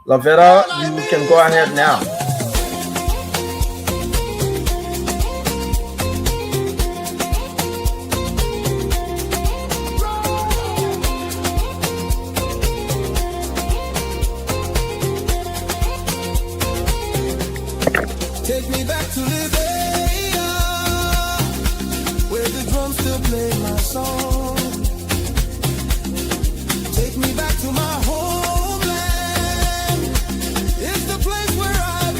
Lavera, you can go ahead now. Take me back to Liberia, where the drums still play my song. Take me back to my homeland. It's the place where I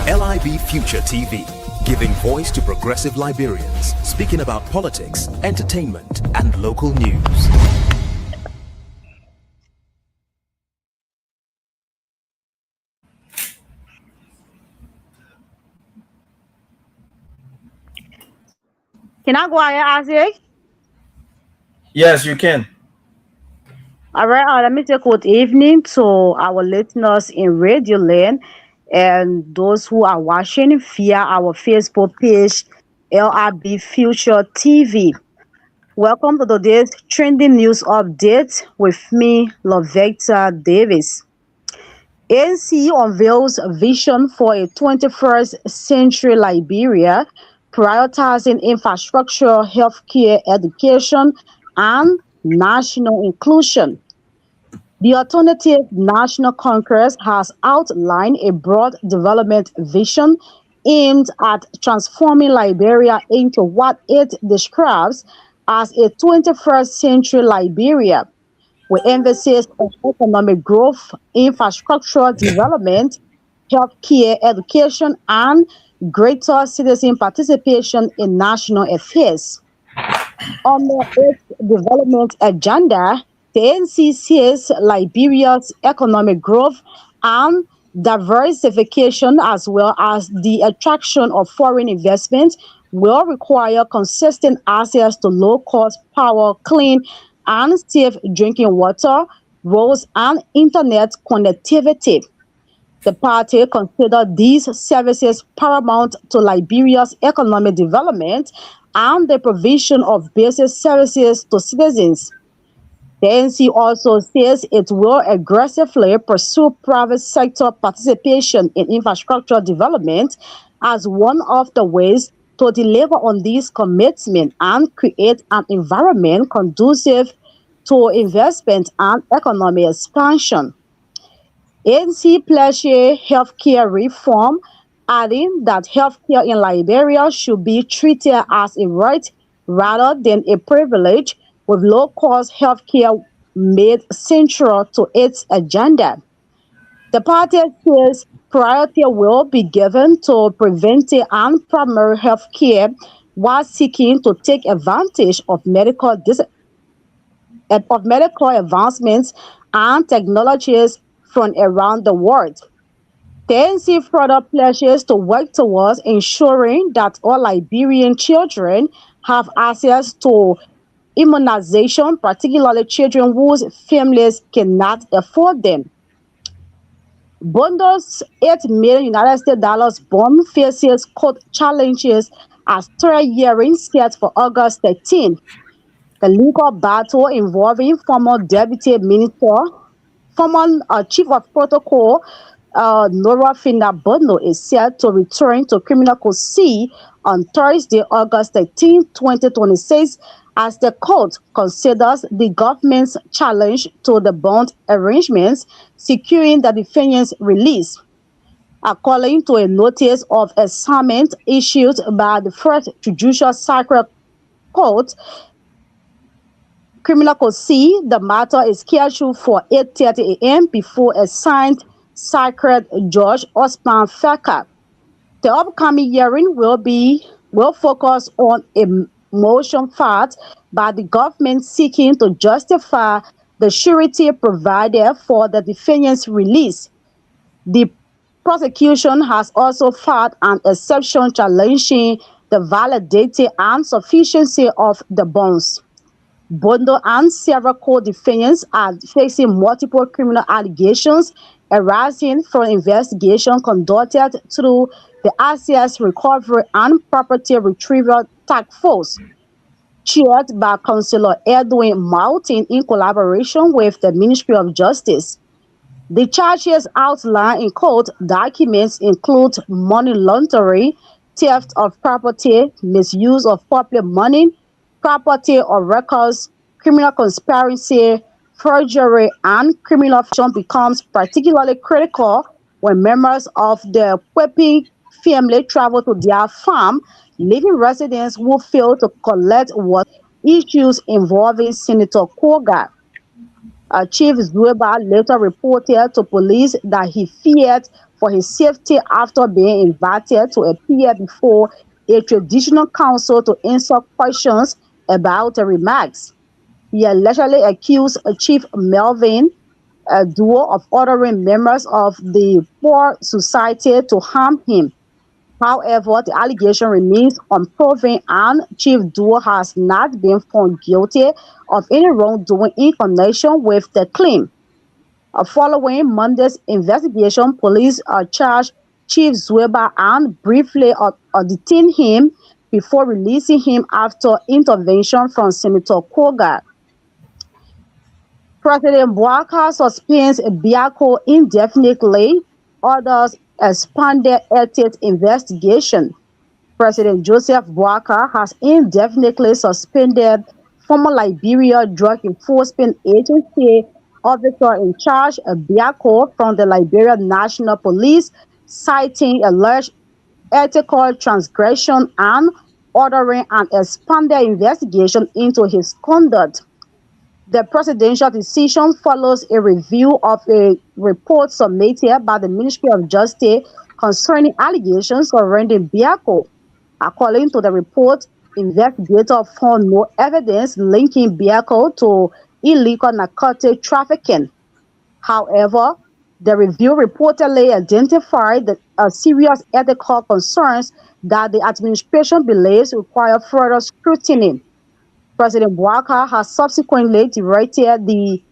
belong. LIB Future TV, giving voice to progressive Liberians, speaking about politics, entertainment, and local news. Can I go ahead, Isaac? Yes, you can. All right, let me say good evening to our listeners in Radio Land and those who are watching via our Facebook page, LIB Future TV. Welcome to today's trending news update with me, Lovector Davis. ANC unveils a vision for a 21st century Liberia, prioritizing infrastructure, healthcare, education, and national inclusion. The Alternative National Congress has outlined a broad development vision aimed at transforming Liberia into what it describes as a 21st century Liberia, with emphasis on economic growth, infrastructure development, healthcare, education, and greater citizen participation in national affairs. On its development agenda, the NC sees Liberia's economic growth and diversification, as well as the attraction of foreign investment, will require consistent access to low-cost power, clean and safe drinking water, roads, and internet connectivity. The party considered these services paramount to Liberia's economic development and the provision of basic services to citizens. The NC also says it will aggressively pursue private sector participation in infrastructure development as one of the ways to deliver on these commitments and create an environment conducive to investment and economic expansion. ANC pledged healthcare reform, adding that healthcare in Liberia should be treated as a right rather than a privilege, with low-cost healthcare made central to its agenda. The party says priority will be given to preventive and primary health care while seeking to take advantage of medical advancements and technologies from around the world. The ANC further pledges to work towards ensuring that all Liberian children have access to immunization, particularly children whose families cannot afford them. Bondo's $8 million United States dollars bond faces court challenges as third hearing set for August 13. The legal battle involving former Deputy Minister, former Chief of Protocol, Nora Fina Bondo, is set to return to criminal court C on Thursday, August 13, 2026, as the court considers the government's challenge to the bond arrangements securing the defendant's release. According to a notice of assignment issued by the First Judicial Circuit Court, Criminal Code C, the matter is scheduled for 8:30 a.m. before assigned Circuit Judge Osman Feka. The upcoming hearing will focus on a motion filed by the government seeking to justify the surety provided for the defendant's release. The prosecution has also filed an exception challenging the validity and sufficiency of the bonds. Bondo and several co-defendants are facing multiple criminal allegations arising from investigation conducted through the Assets Recovery and Property Retrieval Task Force. chaired by Councillor Edwin Martin in collaboration with the Ministry of Justice. The charges outlined in court documents include money laundering, theft of property, misuse of public money, property or records, criminal conspiracy, forgery, and criminal becomes particularly critical when members of the Kwepi family travel to their farm, leaving residents who fail to collect water issues involving Senator Koga. Chief Zueba later reported to police that he feared for his safety after being invited to appear before a traditional council to answer questions about the remarks. He allegedly accused Chief Melvin Duo of ordering members of the poor society to harm him. However, the allegation remains unproven and Chief Duo has not been found guilty of any wrongdoing in connection with the claim. Following Monday's investigation, police charged Chief Zueba and briefly detained him before releasing him after intervention from Senator Koga. President Bouaka suspends Biako indefinitely, orders expanded ethics investigation. President Joseph Bouaka has indefinitely suspended former Liberia Drug Enforcement Agency officer in charge Biako from the Liberia National Police, citing alleged ethical transgression and ordering an expanded investigation into his conduct. The presidential decision follows a review of a report submitted by the Ministry of Justice concerning allegations surrounding Biako. According to the report, investigators found no evidence linking Biako to illegal narcotic trafficking. However, the review reportedly identified serious ethical concerns that the administration believes require further scrutiny. President Bouaka has subsequently directed the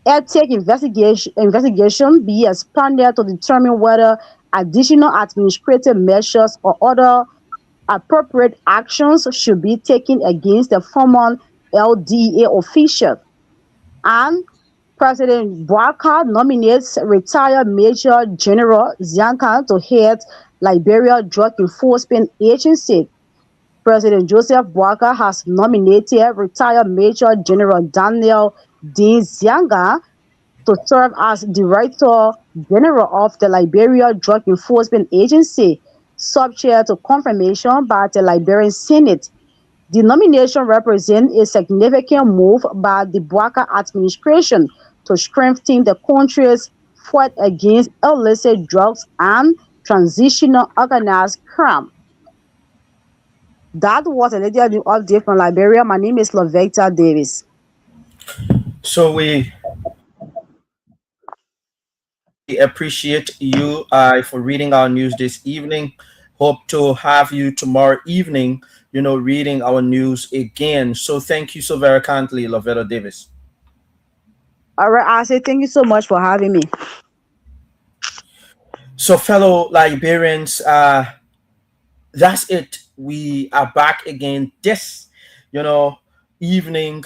ethics investigation be expanded to determine whether additional administrative measures or other appropriate actions should be taken against the former LDA official. And President Bouaka nominates retired Major General Zianka to head Liberia Drug Enforcement Agency. President Joseph Bouaka has nominated retired Major General Daniel D. Zianga to serve as Director General of the Liberia Drug Enforcement Agency, subject to confirmation by the Liberian Senate. The nomination represents a significant move by the Bouaka administration to strengthen the country's fight against illicit drugs and transitional organized crime. That was a little new update from Liberia. My name is Lovecta Davis. So we appreciate you for reading our news this evening. Hope to have you tomorrow evening, reading our news again. So thank you so very kindly, Lovecta Davis. All right, I say thank you so much for having me. So fellow Liberians, that's it. We are back again this, evening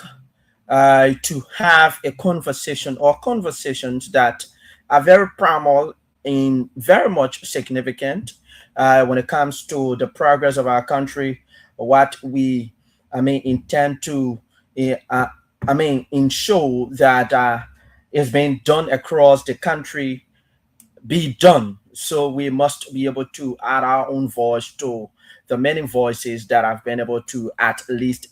to have a conversation or conversations that are very primal and very much significant when it comes to the progress of our country, what we, intend to, ensure that is being done across the country be done. So we must be able to add our own voice to the many voices that have been able to at least,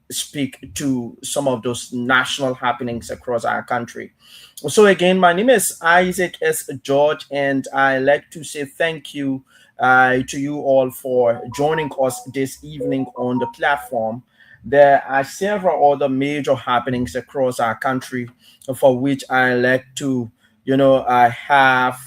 speak to some of those national happenings across our country. So again, my name is Isaac S. George, and I like to say thank you to you all for joining us this evening on the platform. There are several other major happenings across our country for which I like to, I have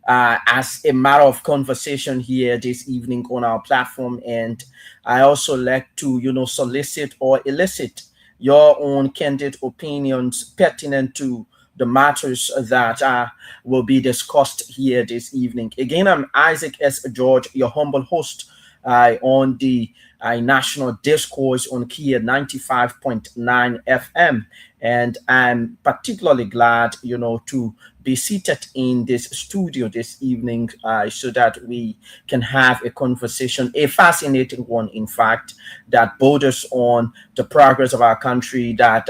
as a matter of conversation here this evening on our platform. And I also like to, solicit or elicit your own candid opinions pertinent to the matters that will be discussed here this evening. Again, I'm Isaac S. George, your humble host on the a National Discourse on Kia 95.9 FM. And I'm particularly glad, to be seated in this studio this evening so that we can have a conversation, a fascinating one, in fact, that borders on the progress of our country, that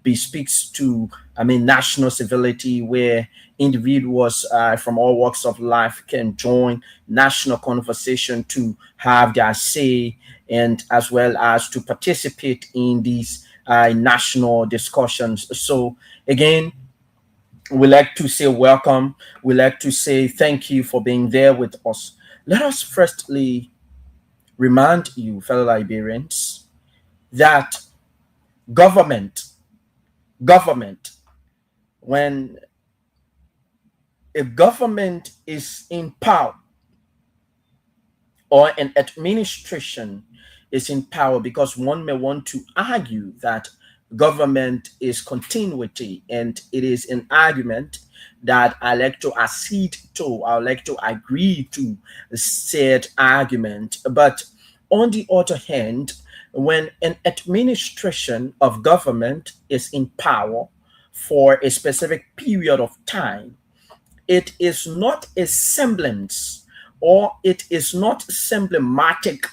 bespeaks to, national civility, where individuals from all walks of life can join national conversation to have their say, and as well as to participate in these national discussions. So again, we like to say welcome. We like to say thank you for being there with us. Let us firstly remind you, fellow Liberians, that government, government, when a government is in power, or an administration is in power, because one may want to argue that government is continuity, and it is an argument that I like to accede to, I like to agree to said argument. But on the other hand, when an administration of government is in power for a specific period of time, it is not a semblance, or it is not symptomatic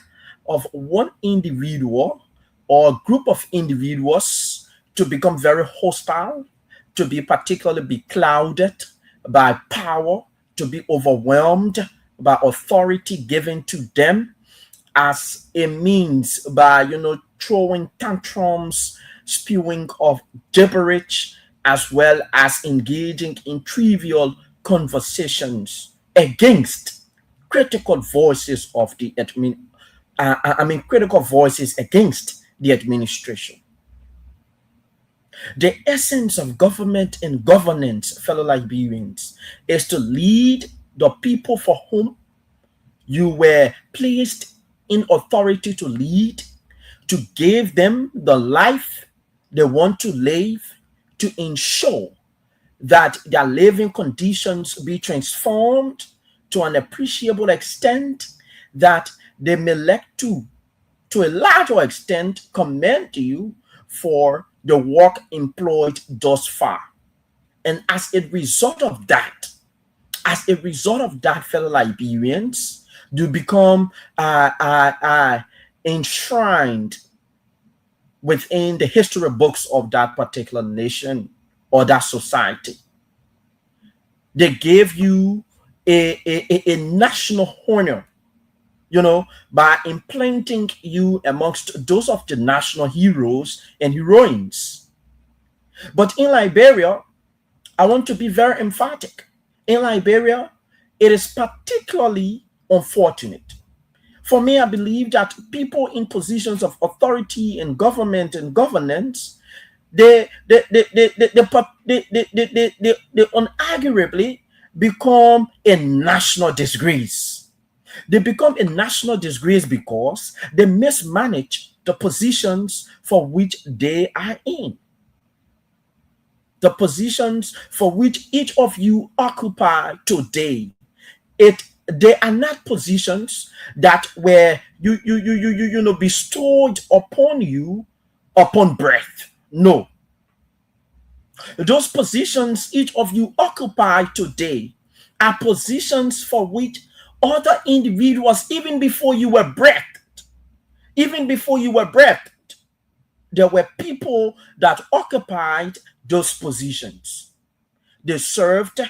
of one individual or group of individuals to become very hostile, to be particularly beclouded by power, to be overwhelmed by authority given to them as a means by, throwing tantrums, spewing of gibberish, as well as engaging in trivial conversations against critical voices of the critical voices against the administration. The essence of government and governance, fellow Liberians, is to lead the people for whom you were placed in authority to lead, to give them the life they want to live, to ensure that their living conditions be transformed to an appreciable extent, that they may like to a larger extent, commend you for the work employed thus far. And as a result of that, fellow Liberians, you become enshrined within the history books of that particular nation or that society. They gave you a national honor, by implanting you amongst those of the national heroes and heroines. But in Liberia, I want to be very emphatic. In Liberia, it is particularly unfortunate. For me, I believe that people in positions of authority in government and governance, they unarguably become a national disgrace. They become a national disgrace because they mismanage the positions for which they are in. The positions for which each of you occupy today, they are not positions that were bestowed upon you upon birth. No. Those positions each of you occupy today are positions for which other individuals, even before you were breathed, there were people that occupied those positions. They served.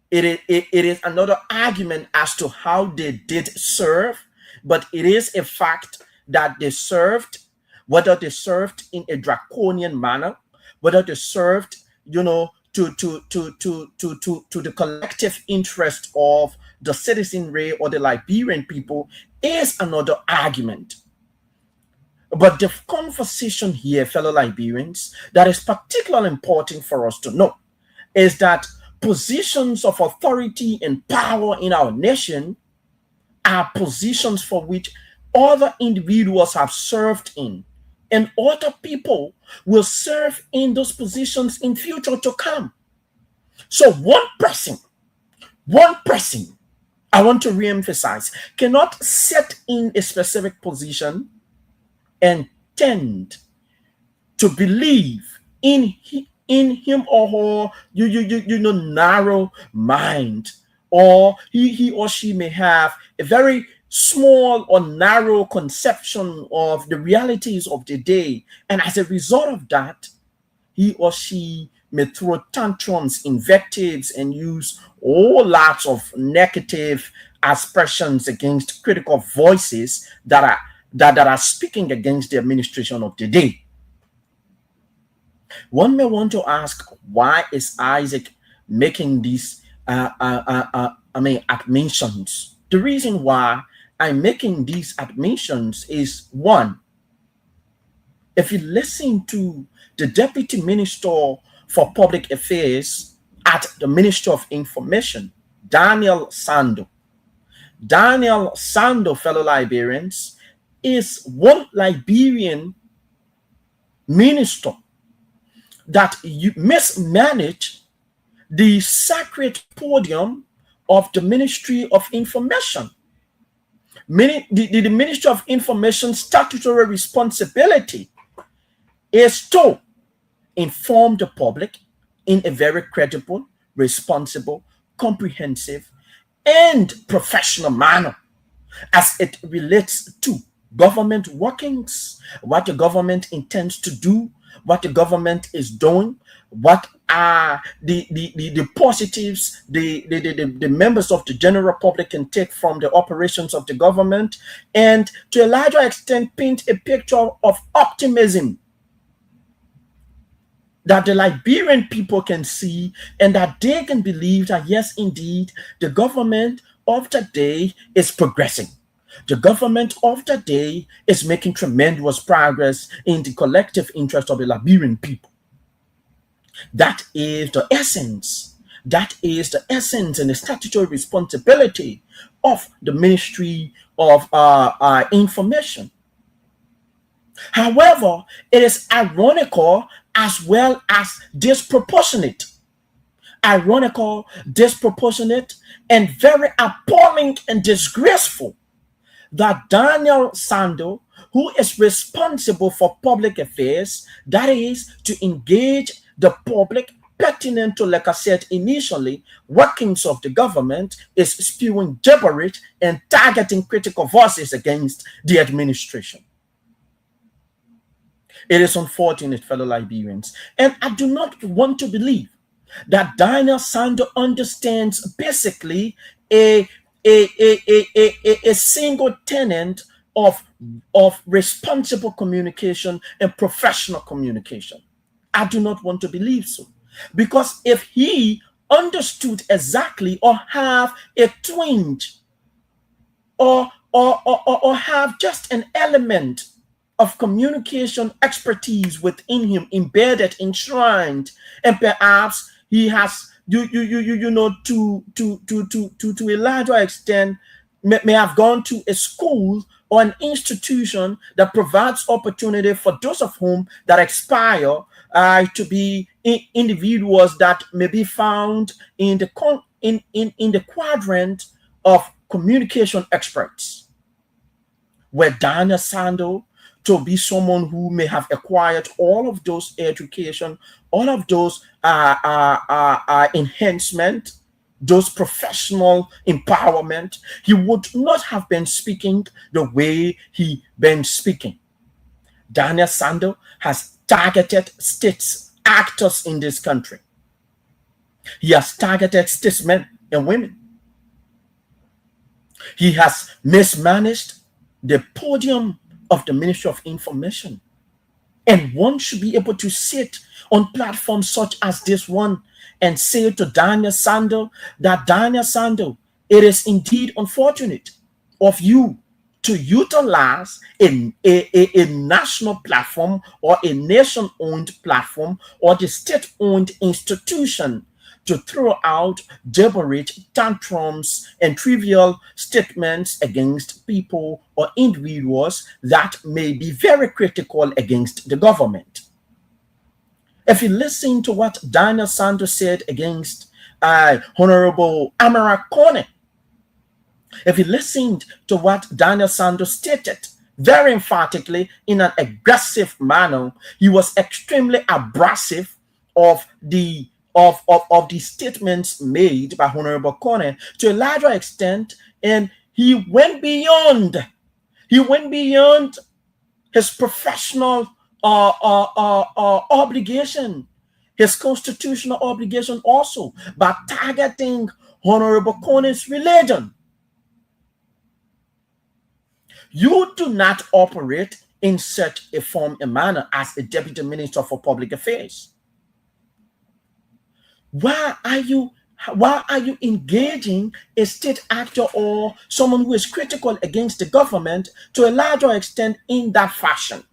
It is another argument as to how they did serve, but it is a fact that they served, whether they served in a draconian manner, whether they served, to the collective interest of the citizenry or the Liberian people, is another argument. But the conversation here, fellow Liberians, that is particularly important for us to know is that positions of authority and power in our nation are positions for which other individuals have served in, and other people will serve in those positions in future to come. So one person, I want to re-emphasize, cannot sit in a specific position and tend to believe in him or her narrow mind, or he or she may have a very small or narrow conception of the realities of the day, and as a result of that, he or she may throw tantrums, invectives, and use all lots of negative expressions against critical voices that are speaking against the administration of the day. One may want to ask, why is Isaac making these admissions? The reason why I'm making these admissions is, one, if you listen to the Deputy Minister for Public Affairs at the Ministry of Information, Daniel Sando. Daniel Sando, fellow Liberians, is one Liberian minister that you mismanaged the sacred podium of the Ministry of Information. Meaning the Ministry of Information statutory responsibility is to inform the public in a very credible, responsible, comprehensive, and professional manner as it relates to government workings, what the government intends to do, what the government is doing, what are the positives the members of the general public can take from the operations of the government, and to a larger extent paint a picture of optimism that the Liberian people can see, and that they can believe that yes, indeed, the government of the day is progressing. The government of the day is making tremendous progress in the collective interest of the Liberian people. That is the essence. That is the essence and the statutory responsibility of the Ministry of Information. However, it is ironical as well as disproportionate. Ironical, disproportionate, and very appalling and disgraceful that Daniel Sando, who is responsible for public affairs, that is, to engage the public pertinent to, like I said initially, workings of the government, is spewing gibberish and targeting critical voices against the administration. It is unfortunate, fellow Liberians, and I do not want to believe that Daniel Sando understands basically a single tenet of responsible communication and professional communication. I do not want to believe so, because if he understood exactly, or have a twinge, or have just an element of communication expertise within him, embedded, enshrined, and perhaps he has to a larger extent may have gone to a school or an institution that provides opportunity for those of whom that aspire to be individuals that may be found in the quadrant of communication experts, where Daniel Sando to be someone who may have acquired all of those education, all of those enhancement, those professional empowerment, he would not have been speaking the way he been speaking. Daniel Sando has targeted states actors in this country. He has targeted statesmen and women. He has mismanaged the podium of the Ministry of Information. And one should be able to sit on platforms such as this one and say to Daniel Sando that, Daniel Sando, it is indeed unfortunate of you to utilize a national platform or a nation-owned platform or the state-owned institution to throw out gibberish, tantrums, and trivial statements against people or individuals that may be very critical against the government. If you listen to what Daniel Sando said against Honorable Amara Kone, If you listened to what Daniel Sanders stated very emphatically in an aggressive manner, he was extremely abrasive of the statements made by Honorable Kone to a larger extent, and he went beyond. He went beyond his professional obligation, his constitutional obligation also, by targeting Honorable Kone's religion. You do not operate in such a form and manner as a deputy minister for public affairs. Why are you engaging a state actor or someone who is critical against the government to a larger extent in that fashion?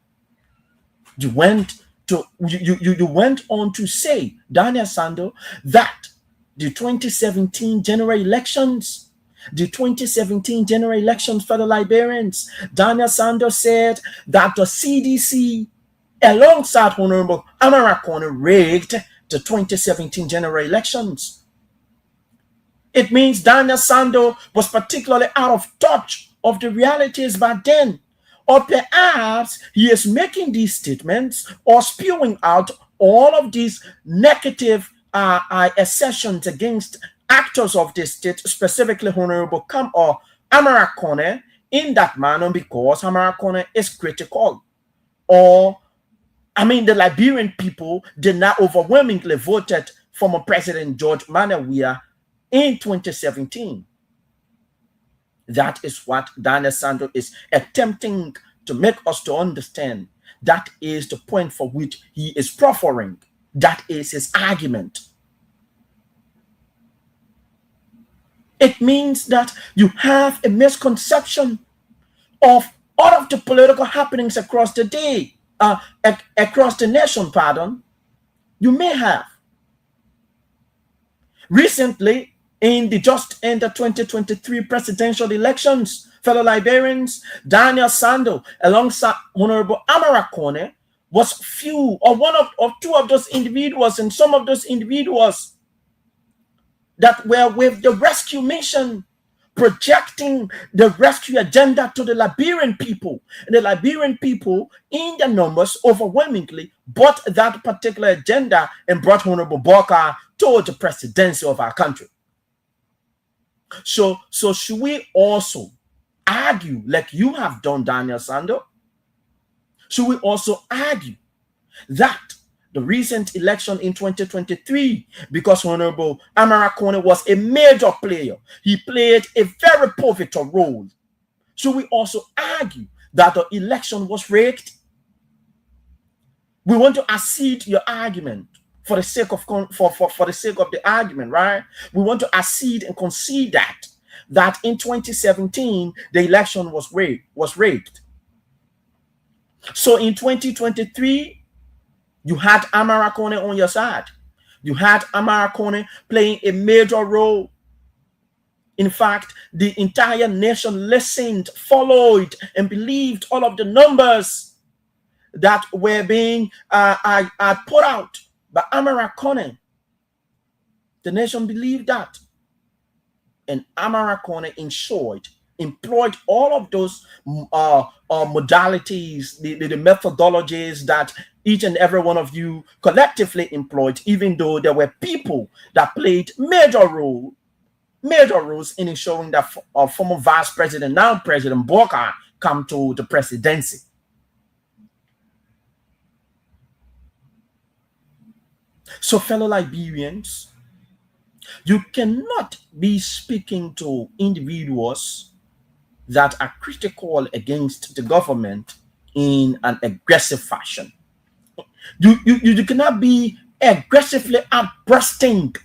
You went on to say, Daniel Sando, that the 2017 general elections, for the Liberians, Daniel Sando said that the CDC, alongside Honorable Amarakone, rigged the 2017 general elections. It means Daniel Sando was particularly out of touch of the realities back then. Or perhaps he is making these statements or spewing out all of these negative assertions against actors of the state, specifically Honorable or Amarakone, in that manner because Amarakone is critical. Or, the Liberian people did not overwhelmingly voted former President George Manawia in 2017. That is what Daniel Sando is attempting to make us to understand. That is the point for which he is proffering. That is his argument. It means that you have a misconception of all of the political happenings across the day, across the nation, pardon. You may have. Recently, in the just ended 2023 presidential elections, fellow Liberians, Daniel Sando, alongside Honorable Amarakone, was few or one of two of those individuals, and some of those individuals that were with the rescue mission, projecting the rescue agenda to the Liberian people. And the Liberian people, in their numbers, overwhelmingly bought that particular agenda and brought Honorable Boka to the presidency of our country. So should we also argue, like you have done, Daniel Sando? Should we also argue that the recent election in 2023, because Honorable Amarakone was a major player, he played a very pivotal role? Should we also argue that the election was rigged? We want to accede your argument for the sake of for the sake of the argument, right? We want to accede and concede that in 2017 the election was rigged. So in 2023, you had Amarakone on your side. You had Amarakone playing a major role. In fact, the entire nation listened, followed, and believed all of the numbers that were being put out by Amarakone. The nation believed that. And Amarakone employed all of those modalities, the methodologies that each and every one of you collectively employed, even though there were people that played major roles in ensuring that former Vice President, now President Boka, come to the presidency. So, fellow Liberians, you cannot be speaking to individuals that are critical against the government in an aggressive fashion. You cannot be aggressively outbursting.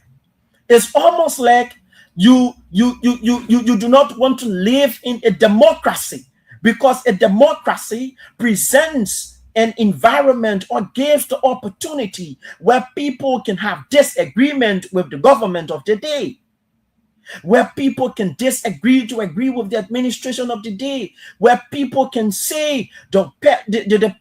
It's almost like you do not want to live in a democracy, because a democracy presents an environment or gives the opportunity where people can have disagreement with the government of the day. where people can disagree to agree with the administration of the day, where people can say the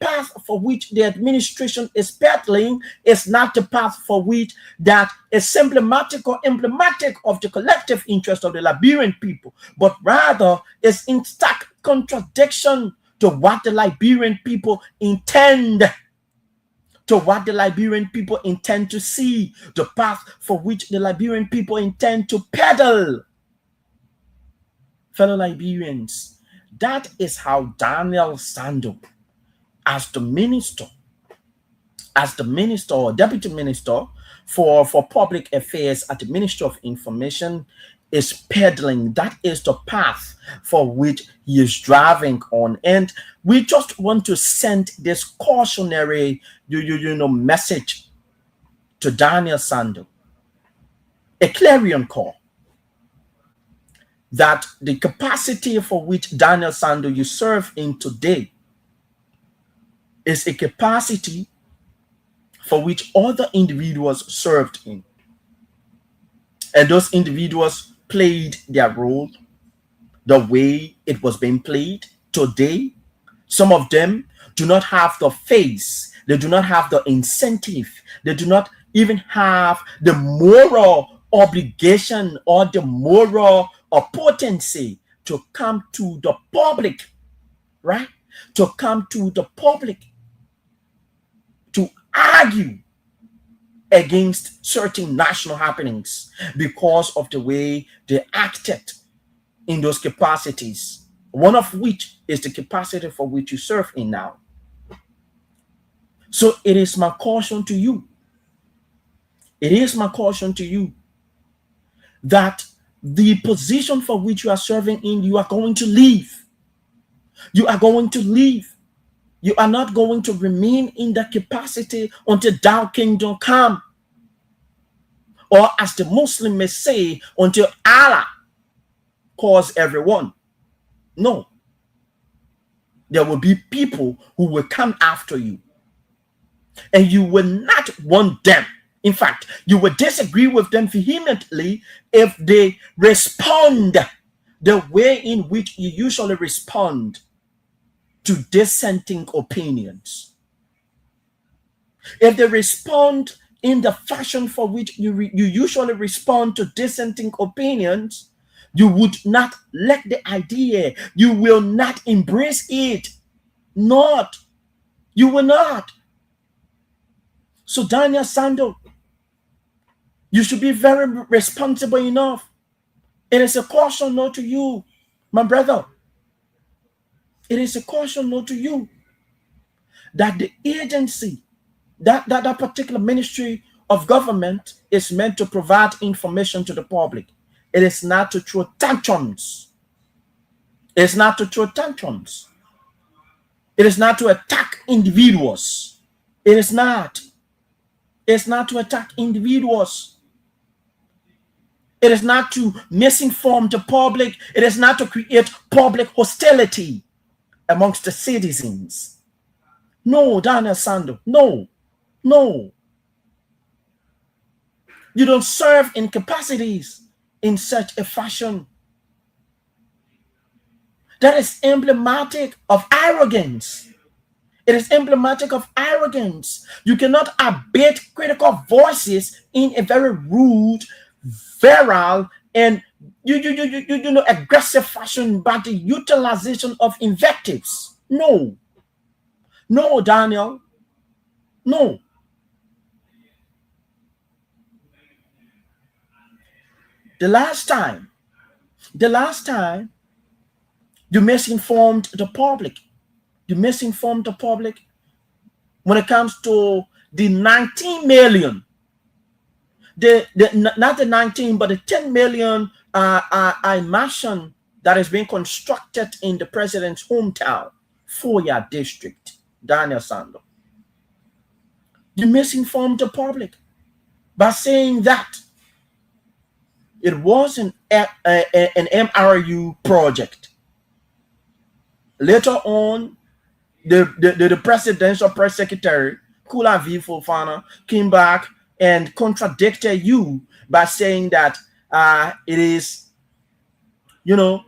path for which the administration is peddling is not the path for which that is symptomatic or emblematic of the collective interest of the Liberian people, but rather is in stark contradiction to what the Liberian people intend, to what the Liberian people intend to see, the path for which the Liberian people intend to peddle. Fellow Liberians, that is how Daniel Sando, as the minister or deputy minister for public affairs at the Ministry of Information, is peddling. That is the path for which he is driving on. And we just want to send this cautionary message to Daniel Sando, a clarion call, that the capacity for which Daniel Sando you serve in today is a capacity for which other individuals served in. And those individuals played their role the way it was being played. Today, some of them do not have the face, they do not have the incentive, they do not even have the moral obligation or the moral potency to come to the public, right? To come to the public to argue against certain national happenings because of the way they acted in those capacities, one of which is the capacity for which you serve in now. So it is my caution to you. It is my caution to you that the position for which you are serving in, you are going to leave. You are going to leave. You are not going to remain in that capacity until thou kingdom come. Or as the Muslim may say, until Allah calls everyone. No. There will be people who will come after you. And you will not want them. In fact, you will disagree with them vehemently if they respond the way in which you usually respond to dissenting opinions. If they respond in the fashion for which you usually respond to dissenting opinions, you would not let the idea, you will not embrace it. Not. You will not. So Daniel Sando, you should be very responsible enough. It is a caution note to you, my brother. It is a caution note to you that the agency, that particular ministry of government is meant to provide information to the public. It is not to throw tantrums. It is not to throw tantrums. It is not to attack individuals. It is not. It's not to attack individuals. It is not to misinform the public. It is not to create public hostility amongst the citizens. No, Daniel Sando. No. No. You don't serve in capacities in such a fashion. That is emblematic of arrogance. It is emblematic of arrogance. You cannot abate critical voices in a very rude, virile, and aggressive fashion by the utilization of invectives. No. No, Daniel. No. The last time you misinformed the public. You misinformed the public when it comes to the 19 million. Not the 19, but the 10 million mansion that is being constructed in the president's hometown, Foya district, Daniel Sando. You misinformed the public by saying that it was an MRU project. Later on, the presidential press secretary, Kulavi Fofana, came back and contradicted you by saying that it is, you know,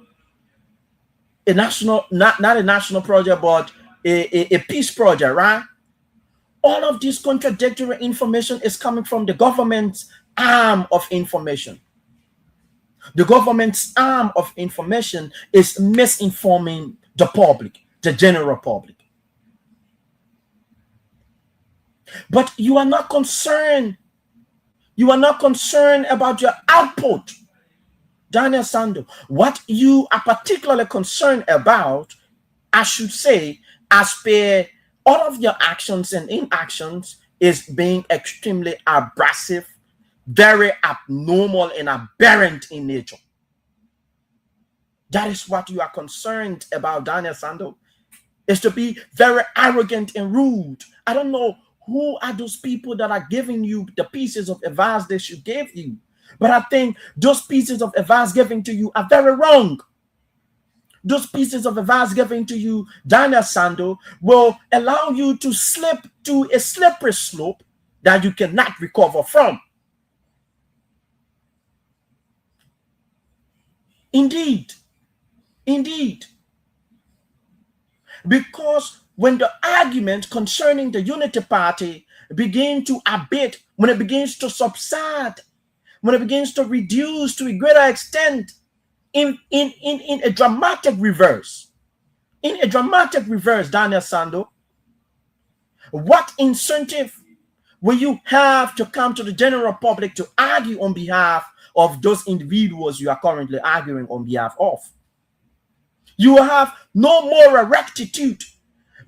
a national, not a national project, but a peace project, right? All of this contradictory information is coming from the government's arm of information. The government's arm of information is misinforming the public, the general public. But you are not concerned. You are not concerned about your output, Daniel Sando. What you are particularly concerned about, I should say, as per all of your actions and inactions, is being extremely abrasive, very abnormal and aberrant in nature. That is what you are concerned about, Daniel Sando, is to be very arrogant and rude. I don't know who are those people that are giving you the pieces of advice they should give you, but I think those pieces of advice given to you are very wrong. Those pieces of advice given to you, Daniel Sando, will allow you to slip to a slippery slope that you cannot recover from. Indeed. Because when the argument concerning the Unity Party begin to abate, when it begins to subside, when it begins to reduce to a greater extent, in a dramatic reverse, Daniel Sando, what incentive will you have to come to the general public to argue on behalf of those individuals you are currently arguing on behalf of? You have no moral rectitude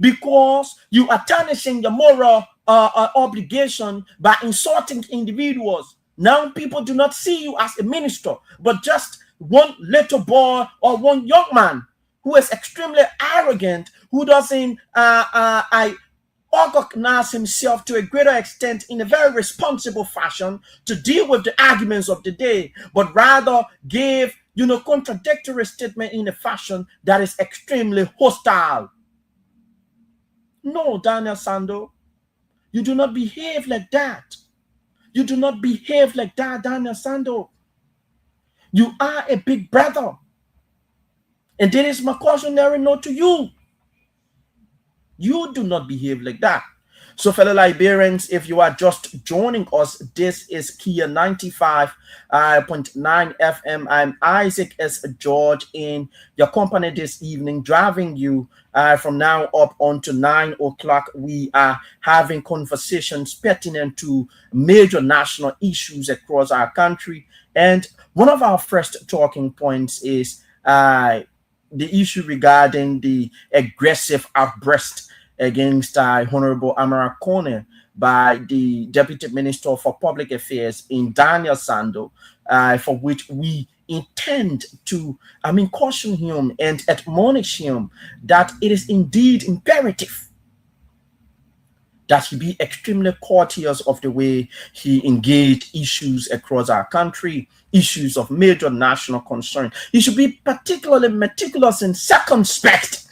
because you are tarnishing your moral obligation by insulting individuals. Now people do not see you as a minister, but just one little boy or one young man who is extremely arrogant, who doesn't organize himself to a greater extent in a very responsible fashion to deal with the arguments of the day, but rather give contradictory statement in a fashion that is extremely hostile. No, Daniel Sando, you do not behave like that. You do not behave like that, Daniel Sando. You are a big brother. And that is my cautionary note to you. You do not behave like that. So, fellow Liberians, if you are just joining us, this is Kia 95.9 FM. I'm Isaac S. George in your company this evening, driving you from now up on to 9 o'clock. We are having conversations pertinent to major national issues across our country. And one of our first talking points is the issue regarding the aggressive outburst against Honorable Amara Kone by the Deputy Minister for Public Affairs in Daniel Sando, for which we intend to, caution him and admonish him that it is indeed imperative that he be extremely courteous of the way he engaged issues across our country, issues of major national concern. He should be particularly meticulous and circumspect,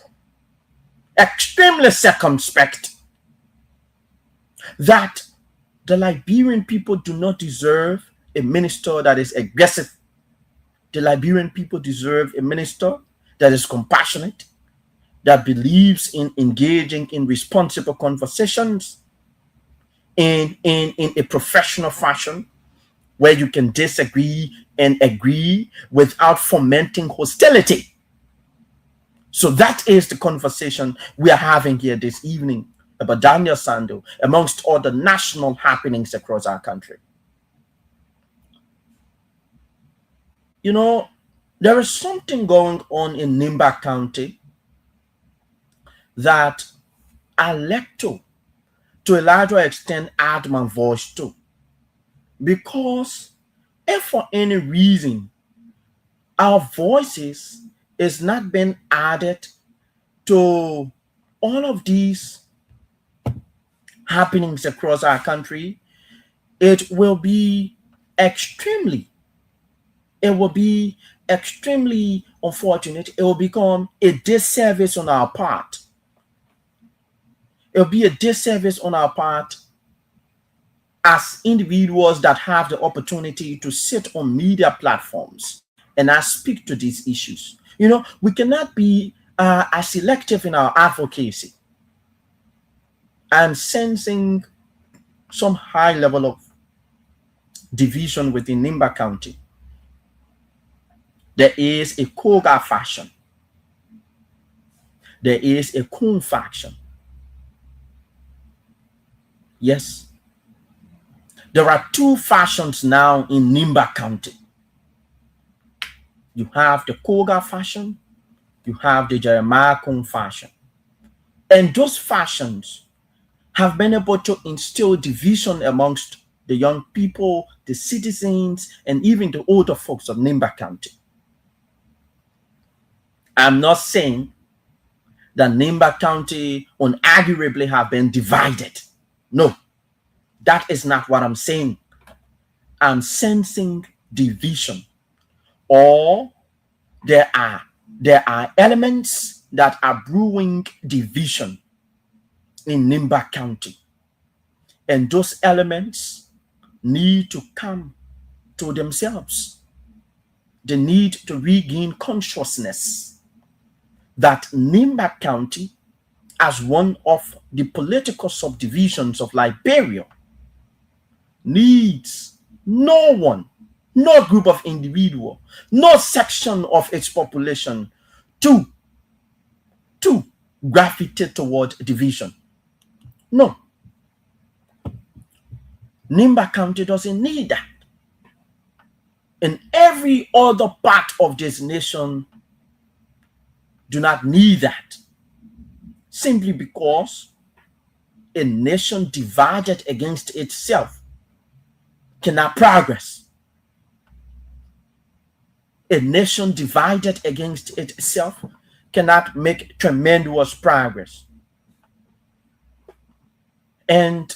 extremely circumspect, that the Liberian people do not deserve a minister that is aggressive. The Liberian people deserve a minister that is compassionate, that believes in engaging in responsible conversations in a professional fashion where you can disagree and agree without fomenting hostility. So that is the conversation we are having here this evening about Daniel Sando, amongst all the national happenings across our country. There is something going on in Nimba County that I like to a larger extent, add my voice to. Because if for any reason our voices is not being added to all of these happenings across our country, it will be extremely unfortunate. It will become a disservice on our part. It will be a disservice on our part as individuals that have the opportunity to sit on media platforms and I speak to these issues. We cannot be as selective in our advocacy. I'm sensing some high level of division within Nimba County. There is a Koga faction. There is a Kun faction. Yes. There are two factions now in Nimba County. You have the Koga faction, you have the Jeremiah Kun faction. And those factions have been able to instill division amongst the young people, the citizens, and even the older folks of Nimba County. I'm not saying that Nimba County unarguably have been divided. No, that is not what I'm saying. I'm sensing division, or there are elements that are brewing division in Nimba County, and those elements need to come to themselves. They need to regain consciousness that Nimba County, as one of the political subdivisions of Liberia, needs no one, no group of individual, no section of its population to gravitate toward division. No. Nimba County doesn't need that. And every other part of this nation do not need that. Simply because a nation divided against itself cannot progress. A nation divided against itself cannot make tremendous progress. And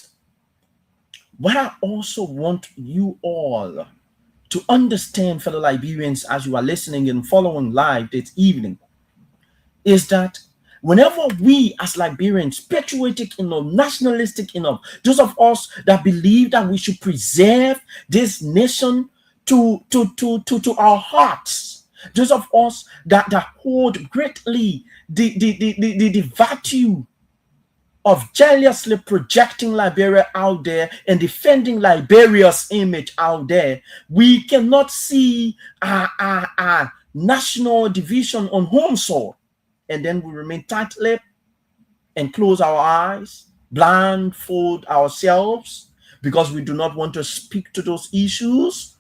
what I also want you all to understand, fellow Liberians, as you are listening and following live this evening, is that whenever we as Liberians, patriotic enough, nationalistic enough, those of us that believe that we should preserve this nation to our hearts, those of us that hold greatly the virtue of jealously projecting Liberia out there and defending Liberia's image out there, we cannot see our national division on home soil, and then we remain tight-lipped and close our eyes, blindfold ourselves because we do not want to speak to those issues.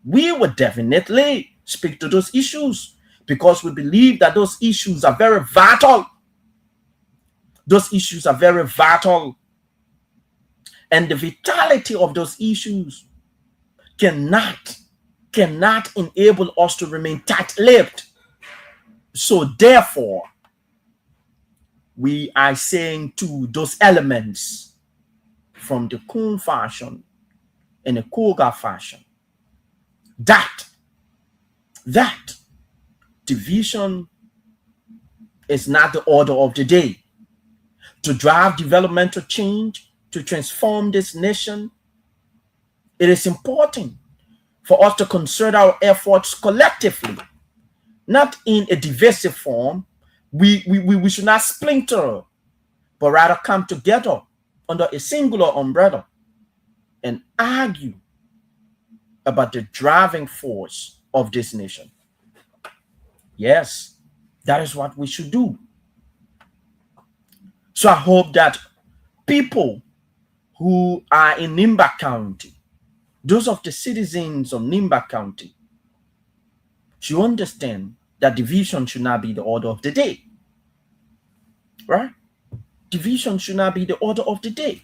We would definitely speak to those issues because we believe that those issues are very vital. Those issues are very vital. And the vitality of those issues cannot enable us to remain tight-lipped. So therefore, we are saying to those elements from the Kun fashion and the Koga fashion that division is not the order of the day. To drive developmental change, to transform this nation, it is important for us to concert our efforts collectively, not in a divisive form. We should not splinter, but rather come together under a singular umbrella and argue about the driving force of this nation. Yes, that is what we should do. So I hope that people who are in Nimba County, those of the citizens of Nimba County, should understand that division should not be the order of the day. Right? Division should not be the order of the day.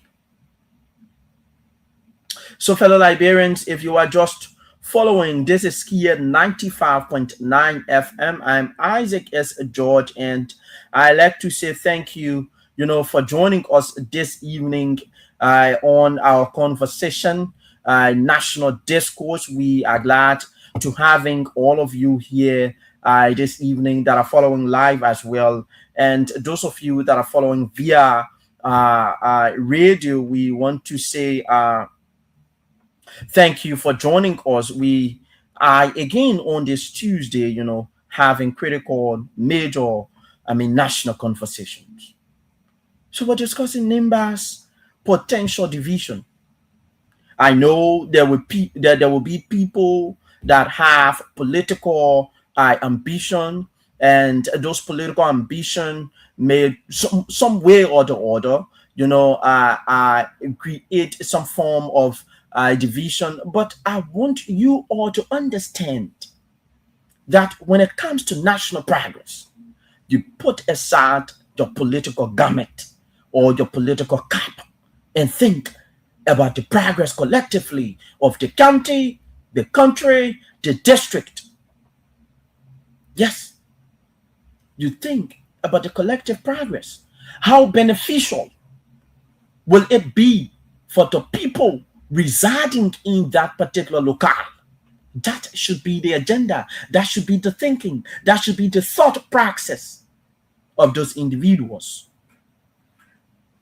So, fellow Liberians, if you are just following, this is Kia 95.9 FM. I'm Isaac S. George, and I like to say thank you, for joining us this evening on our conversation, National Discourse. We are glad to having all of you here this evening that are following live as well. And those of you that are following via radio, we want to say Thank you for joining us. We are again on this Tuesday, having critical, major, national conversations. So we're discussing NIMBA's potential division. I know there will be people that have political ambition, and those political ambition may some way or the other, create some form of division. But I want you all to understand that when it comes to national progress, you put aside your political garment or your political cap and think about the progress collectively of the county, the country, the district. Yes, you think about the collective progress. How beneficial will it be for the people residing in that particular locale? That should be the agenda. That should be the thinking. That should be the thought process of those individuals.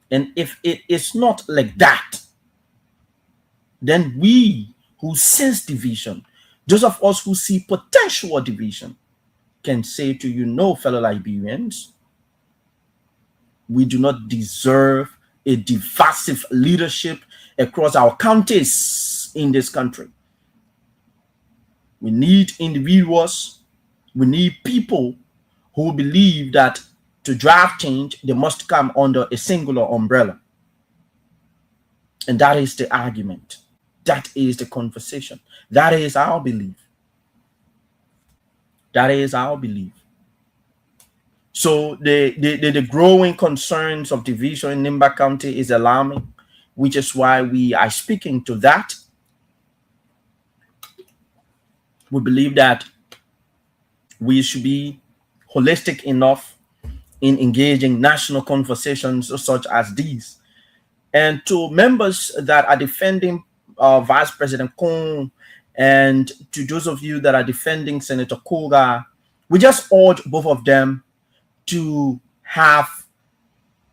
And if it is not like that, then we who sense division, those of us who see potential division, can say to you, no, fellow Liberians, we do not deserve a divisive leadership across our counties in this country. We need individuals, we need people who believe that to drive change, they must come under a singular umbrella. And that is the argument. That is the conversation. That is our belief. That is our belief. So the growing concerns of division in Nimba County is alarming, which is why we are speaking to that. We believe that we should be holistic enough in engaging national conversations such as these. And to members that are defending Vice President Kong, and to those of you that are defending Senator Koga, we just urge both of them to have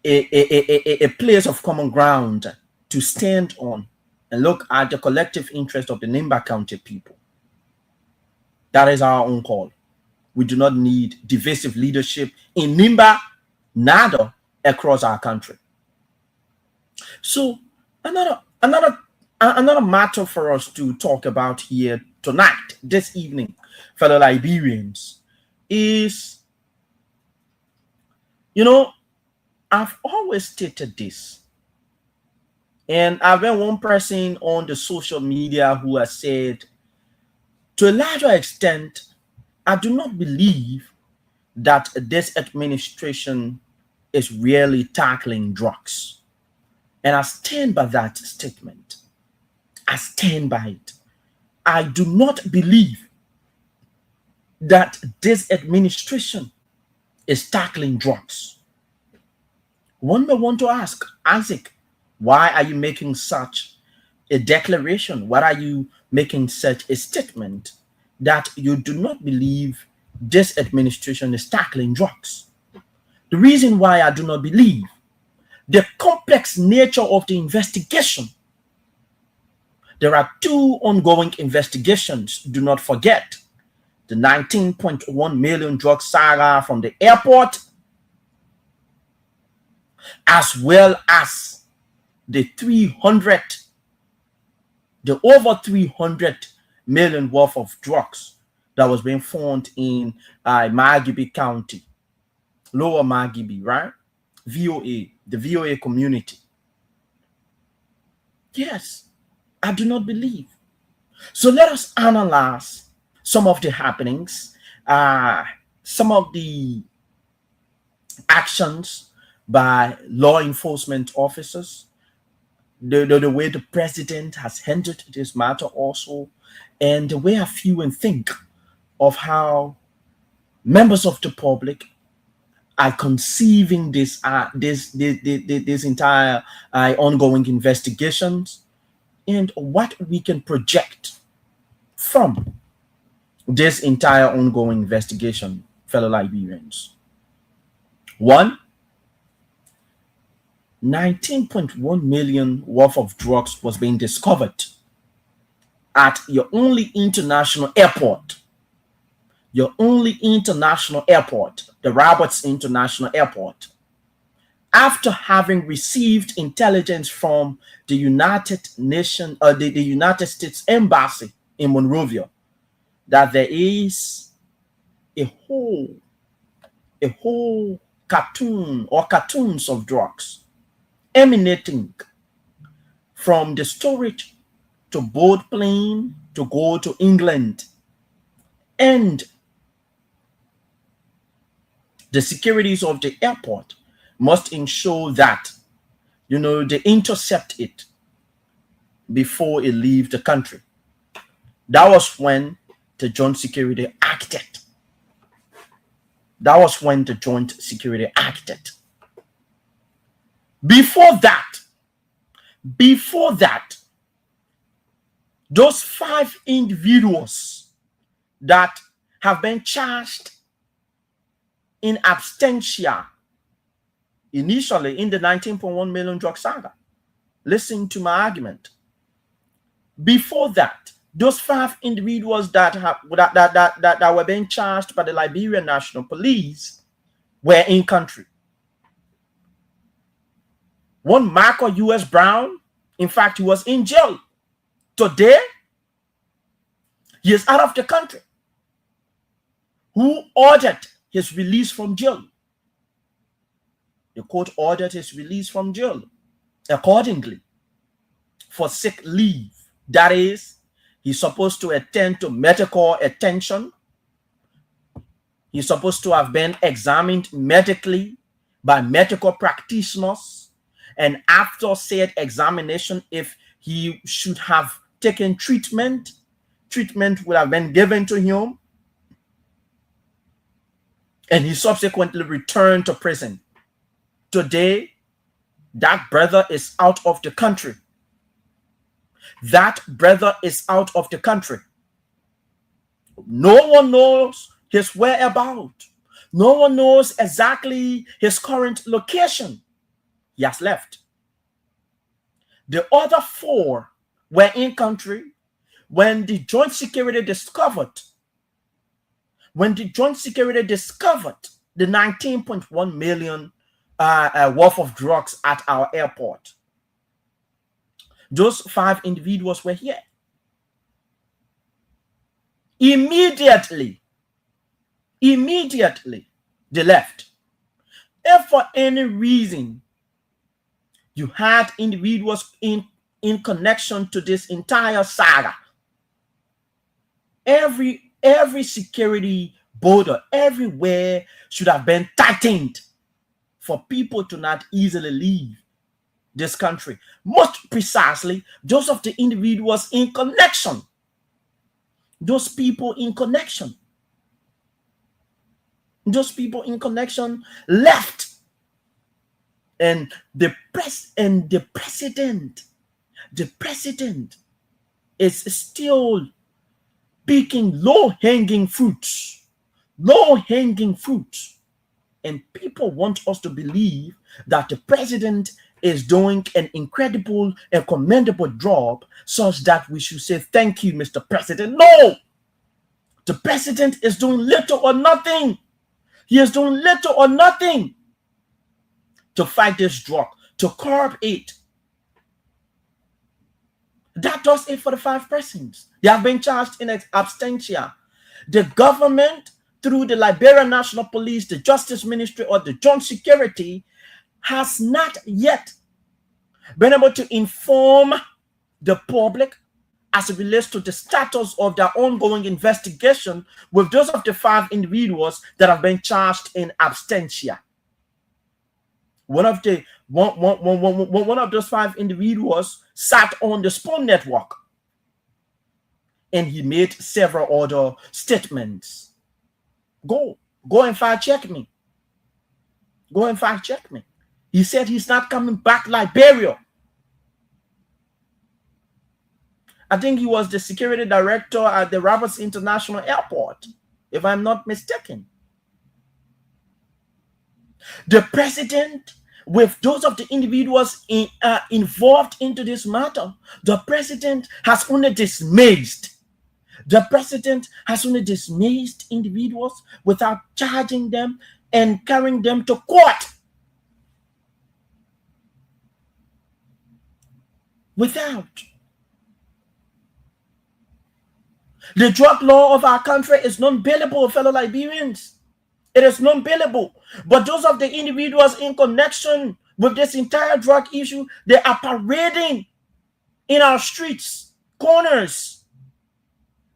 a place of common ground to stand on and look at the collective interest of the Nimba County people. That is our own call. We do not need divisive leadership in Nimba, neither across our country. So another matter for us to talk about here tonight, this evening, fellow Liberians, is, I've always stated this, and I've been one person on the social media who has said, to a larger extent, I do not believe that this administration is really tackling drugs. And I stand by that statement. I stand by it. I do not believe that this administration is tackling drugs. One may want to ask, Isaac, why are you making such a declaration? Why are you making such a statement that you do not believe this administration is tackling drugs? The reason why I do not believe the complex nature of the investigation. There are two ongoing investigations. Do not forget the 19.1 million drug saga from the airport, as well as the over 300 million worth of drugs that was being found in Margibi County, Lower Margibi, right? VOA, the VOA community. Yes, I do not believe. So let us analyze some of the happenings, some of the actions by law enforcement officers, the way the president has handled this matter also, and the way I feel and think of how members of the public are conceiving this entire ongoing investigations, and what we can project from this entire ongoing investigation, fellow Liberians. One, 19.1 million worth of drugs was being discovered at your only international airport, the Roberts International Airport, after having received intelligence from the the United States Embassy in Monrovia, that there is a whole cartoons of drugs emanating from the storage to board plane to go to England, and the securities of the airport must ensure that they intercept it before it leaves the country. That was when the Joint Security acted. Before that, those 5 individuals that have been charged in absentia initially in the 19.1 million drug saga. Listen to my argument. Before that, those 5 individuals that were being charged by the Liberian National Police were in country. One Michael U.S. Brown, in fact, he was in jail. Today, he is out of the country. Who ordered his release from jail? The court ordered his release from jail accordingly for sick leave. That is, he's supposed to attend to medical attention. He's supposed to have been examined medically by medical practitioners. And after said examination, if he should have taken treatment would have been given to him. And he subsequently returned to prison. Today, that brother is out of the country. No one knows his whereabouts. No one knows exactly his current location. He has left. The other 4 were in country when the Joint Security discovered the 19.1 million worth of drugs at our airport. Those 5 individuals were here. Immediately, they left. If for any reason you had individuals in connection to this entire saga, every security border everywhere should have been tightened for people to not easily leave this country. Most precisely, those of the individuals in connection. Those people in connection left. And the president is still picking low-hanging fruits. And people want us to believe that the president is doing an incredible and commendable job, such that we should say, thank you, Mr. President. No! The president is doing little or nothing. He is doing little or nothing to fight this drug, to curb it. That does it for the 5 persons. They have been charged in absentia. The government, through the Liberian National Police, the Justice Ministry, or the Joint Security, has not yet been able to inform the public as it relates to the status of their ongoing investigation with those of the 5 individuals that have been charged in absentia. One of those 5 individuals sat on the Spoon Network, and he made several other statements. Go and fact check me. He said he's not coming back to Liberia. I think he was the security director at the Roberts International Airport, if I'm not mistaken. The president with those of the individuals involved into this matter, the president has only dismissed. The president has only dismissed individuals without charging them and carrying them to court. Without. The drug law of our country is non-bailable, fellow Liberians. It is non-bailable. But those of the individuals in connection with this entire drug issue, they are parading in our streets, corners.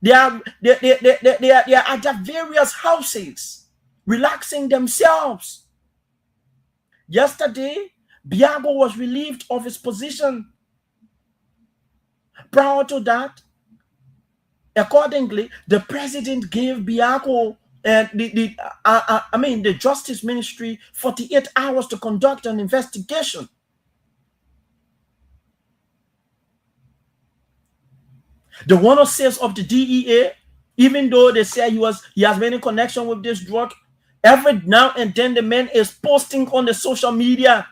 They are at their various houses, relaxing themselves. Yesterday, Biago was relieved of his position. Prior to that, accordingly, the president gave Biago and the Justice Ministry 48 hours to conduct an investigation. The 106 of the DEA, even though they say he has been in connection with this drug, every now and then the man is posting on the social media.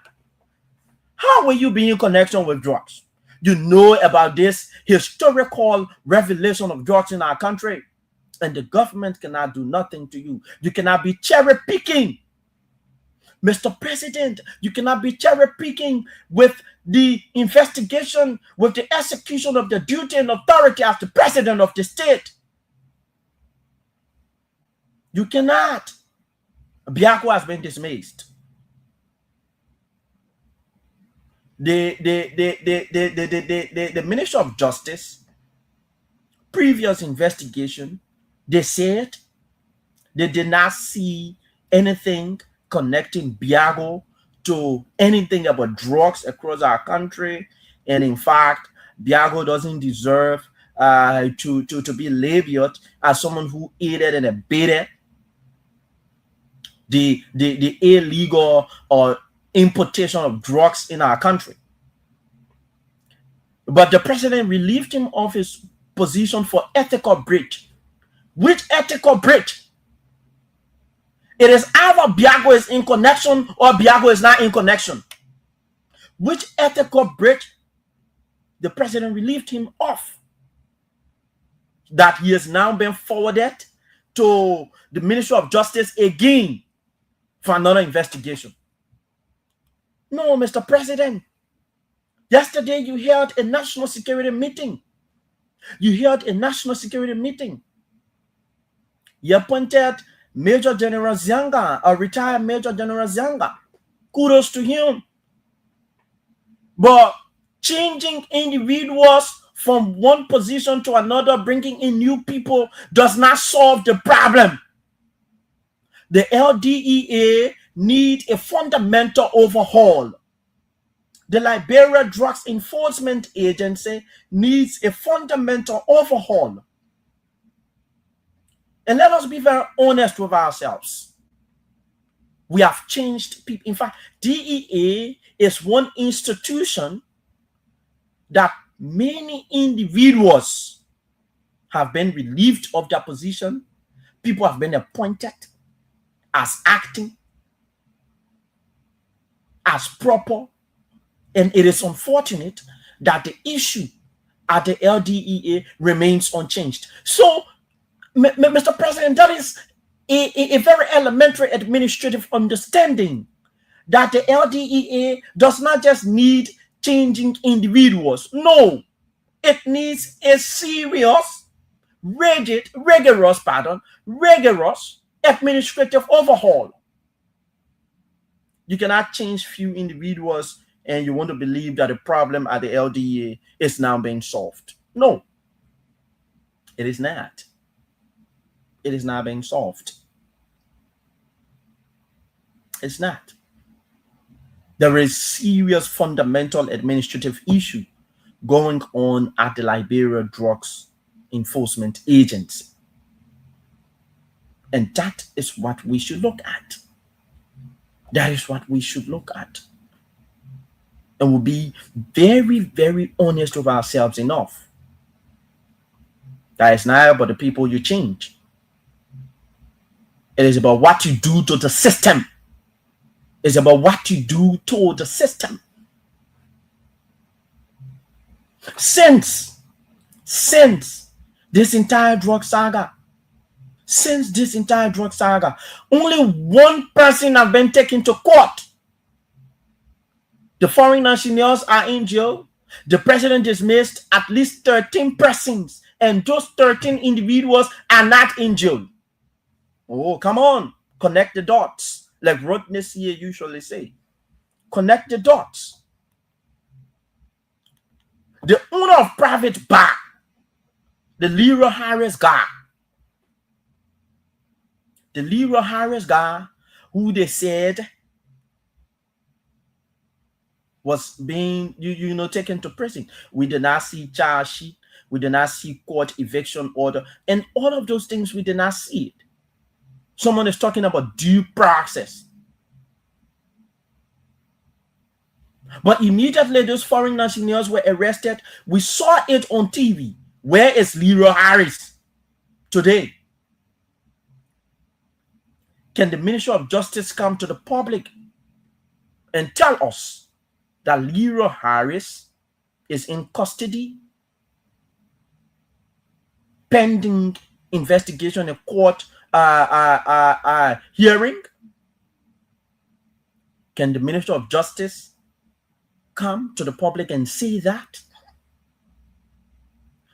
How will you be in connection with drugs? You know about this historical revelation of drugs in our country, and the government cannot do nothing to you. You cannot be cherry picking. Mr. President, you cannot be cherry picking with the investigation, with the execution of the duty and authority as the president of the state. You cannot. Biako has been dismissed. The Minister of Justice, previous investigation, they said they did not see anything connecting Biago to anything about drugs across our country. And in fact, Biago doesn't deserve to be labeled as someone who aided and abetted the illegal or importation of drugs in our country. But the president relieved him of his position for ethical breach. Which ethical breach? It is either Biago is in connection or Biago is not in connection. Which ethical breach the president relieved him of? That he has now been forwarded to the Ministry of Justice again for another investigation. No, Mr. President. Yesterday you held a national security meeting. You appointed Major General Zianga, a retired Major General Zianga. Kudos to him. But changing individuals from one position to another, bringing in new people, does not solve the problem. The LDEA need a fundamental overhaul. The Liberia Drugs Enforcement Agency needs a fundamental overhaul. And let us be very honest with ourselves. We have changed people. In fact, DEA is one institution that many individuals have been relieved of their position. People have been appointed as acting, as proper. And it is unfortunate that the issue at the LDEA remains unchanged. So, Mr. President, that is a very elementary administrative understanding that the LDEA does not just need changing individuals. No, it needs a serious, rigorous administrative overhaul. You cannot change few individuals and you want to believe that the problem at the LDA is now being solved. No, it is not. It is not being solved. It's not. There is serious fundamental administrative issue going on at the Liberia Drugs Enforcement Agency. And that is what we should look at. That is what we should look at. And we'll be very, very honest with ourselves enough. That is not about the people you change. It is about what you do to the system. It's about what you do to the system. Since since this entire drug saga, since this entire drug saga, only one person has been taken to court. The foreign nationals are in jail. The president dismissed at least 13 persons, and those 13 individuals are not in jail. Oh, come on. Connect the dots, like Rodney here usually say. Connect the dots. The owner of private bar, the Leroy Harris guy, who they said was being taken to prison. We did not see charge sheet, we did not see court eviction order, and all of those things we did not see it. Someone is talking about due process. But immediately those foreign nationals were arrested. We saw it on TV. Where is Leroy Harris today? Can the Ministry of Justice come to the public and tell us that Leroy Harris is in custody pending investigation and court hearing? Can the Ministry of Justice come to the public and say that?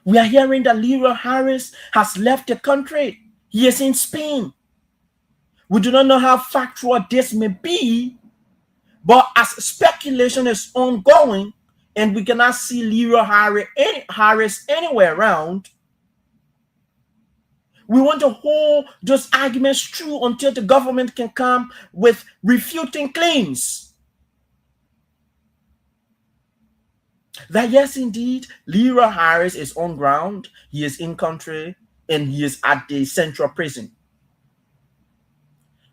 We are hearing that Leroy Harris has left the country. He is in Spain. We do not know how factual this may be, but as speculation is ongoing and we cannot see Leroy Harris anywhere around, we want to hold those arguments true until the government can come with refuting claims that yes, indeed, Leroy Harris is on ground, he is in country, and he is at the central prison.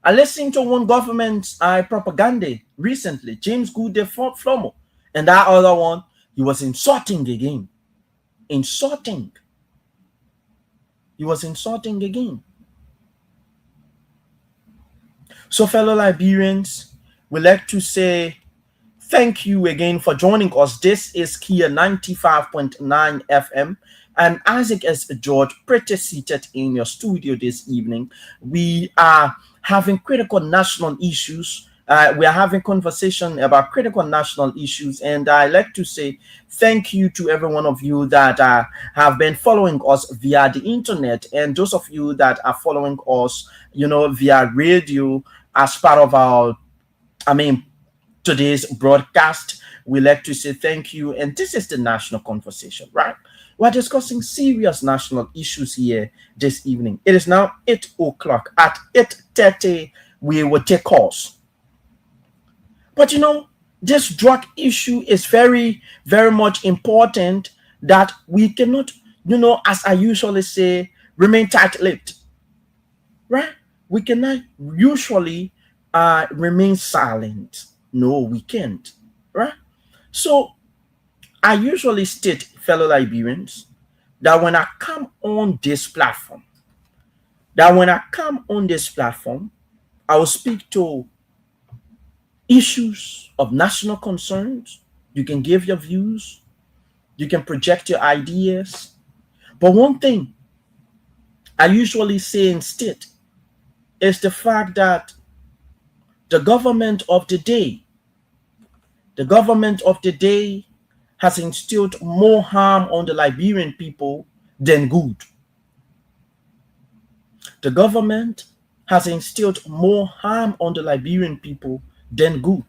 I listened to one government propaganda recently, James Good Flomo, and that other one, he was insulting again. Insulting. He was insulting again. So, fellow Liberians, we like to say thank you again for joining us. This is Kia 95.9 FM. I'm Isaac S. George, pretty seated in your studio this evening. We are having critical national issues. We are having conversation about critical national issues, and I like to say thank you to every one of you that have been following us via the internet, and those of you that are following us, via radio as part of our, today's broadcast. We like to say thank you, and this is the national conversation, right? We're discussing serious national issues here this evening. It is now 8 o'clock. At 8:30, we will take calls. But this drug issue is very, very much important that we cannot, as I usually say, remain tight-lipped, right? We cannot usually remain silent. No, we can't, right? So I usually state, fellow Liberians, that when I come on this platform, I will speak to issues of national concerns. You can give your views, you can project your ideas. But one thing I usually say and state is the fact that the government of the day has instilled more harm on the Liberian people than good. The government has instilled more harm on the Liberian people than good.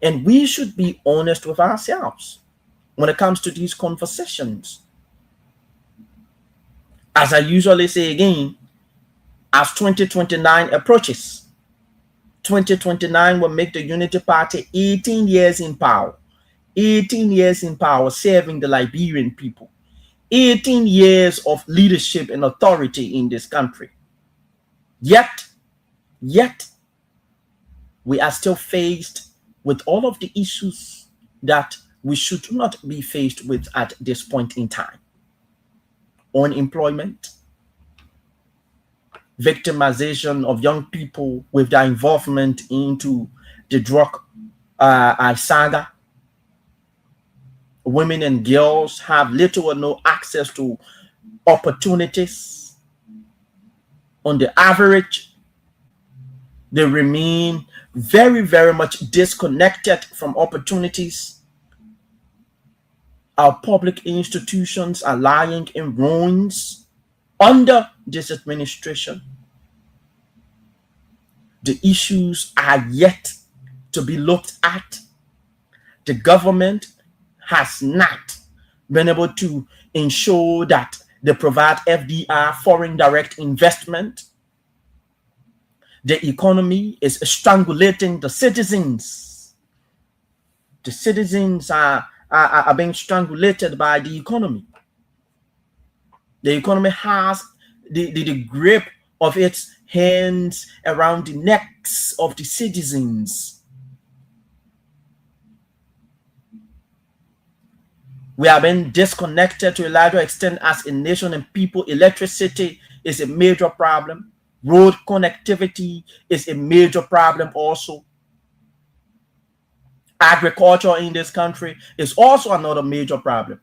And we should be honest with ourselves when it comes to these conversations. As I usually say again, as 2029 approaches, 2029 will make the Unity Party 18 years in power. 18 years in power serving the Liberian people. 18 years of leadership and authority in this country. Yet, we are still faced with all of the issues that we should not be faced with at this point in time. Unemployment, victimization of young people with their involvement into the drug saga. Women and girls have little or no access to opportunities. On the average, they remain very, very much disconnected from opportunities. Our public institutions are lying in ruins under this administration. The issues are yet to be looked at. The government has not been able to ensure that they provide FDI, foreign direct investment. The economy is strangulating the citizens. The citizens are being strangulated by the economy. The economy has the grip of its hands around the necks of the citizens. We have been disconnected to a larger extent as a nation and people. Electricity is a major problem. Road connectivity is a major problem also. Agriculture in this country is also another major problem.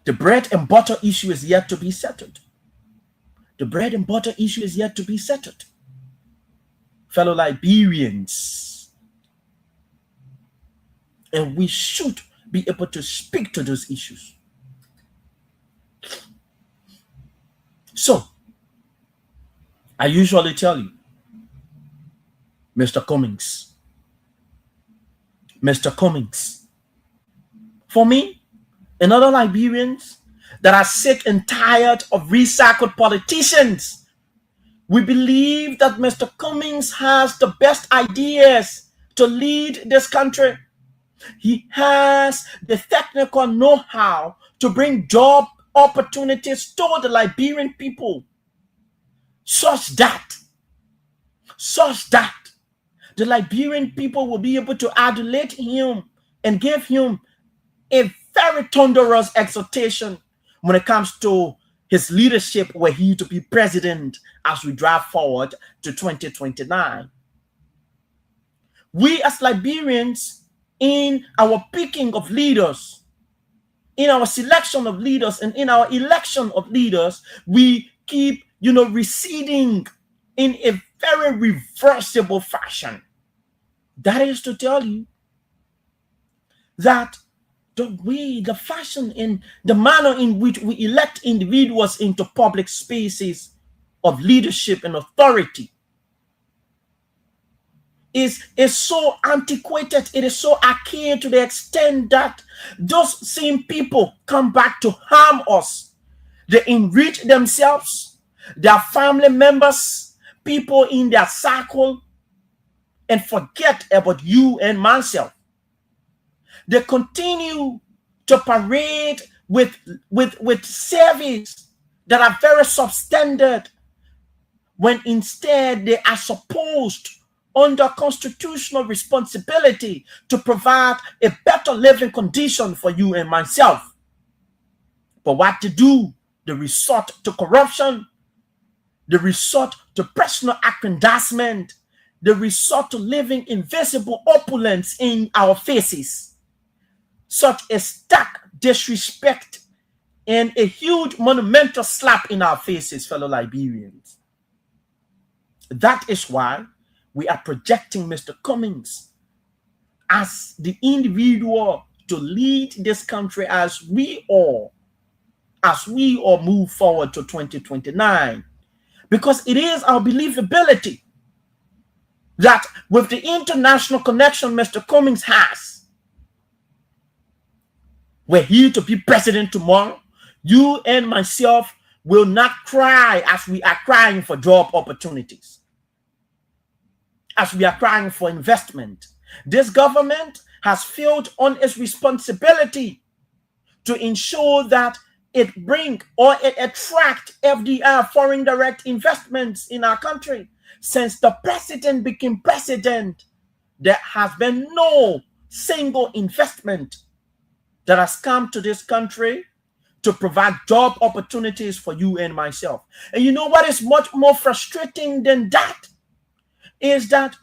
The bread and butter issue is yet to be settled. The bread and butter issue is yet to be settled. Fellow Liberians, and we should be able to speak to those issues. So, I usually tell you, Mr. Cummings, for me and other Liberians that are sick and tired of recycled politicians, we believe that Mr. Cummings has the best ideas to lead this country. He has the technical know-how to bring job opportunities to the Liberian people, such that the Liberian people will be able to adulate him and give him a very thunderous exhortation when it comes to his leadership, were he to be president as we drive forward to 2029. We as Liberians, in our picking of leaders, in our selection of leaders, and in our election of leaders, we keep, receding in a very reversible fashion. That is to tell you that the fashion in the manner in which we elect individuals into public spaces of leadership and authority is so antiquated, it is so archaic to the extent that those same people come back to harm us. They enrich themselves, their family members, people in their circle, and forget about you and myself. They continue to parade with service that are very substandard, when instead they are supposed, under constitutional responsibility, to provide a better living condition for you and myself. But what to do? They resort to corruption. They resort to personal aggrandizement. They resort to living invisible opulence in our faces. Such a stark disrespect and a huge monumental slap in our faces, fellow Liberians. That is why we are projecting Mr. Cummings as the individual to lead this country as we all move forward to 2029. Because it is our believability that with the international connection Mr. Cummings has, were he to be president tomorrow, you and myself will not cry as we are crying for job opportunities, as we are crying for investment. This government has failed on its responsibility to ensure that it bring or it attract FDI, foreign direct investments, in our country. Since the president became president, there has been no single investment that has come to this country to provide job opportunities for you and myself. And you know what is much more frustrating than that? Is that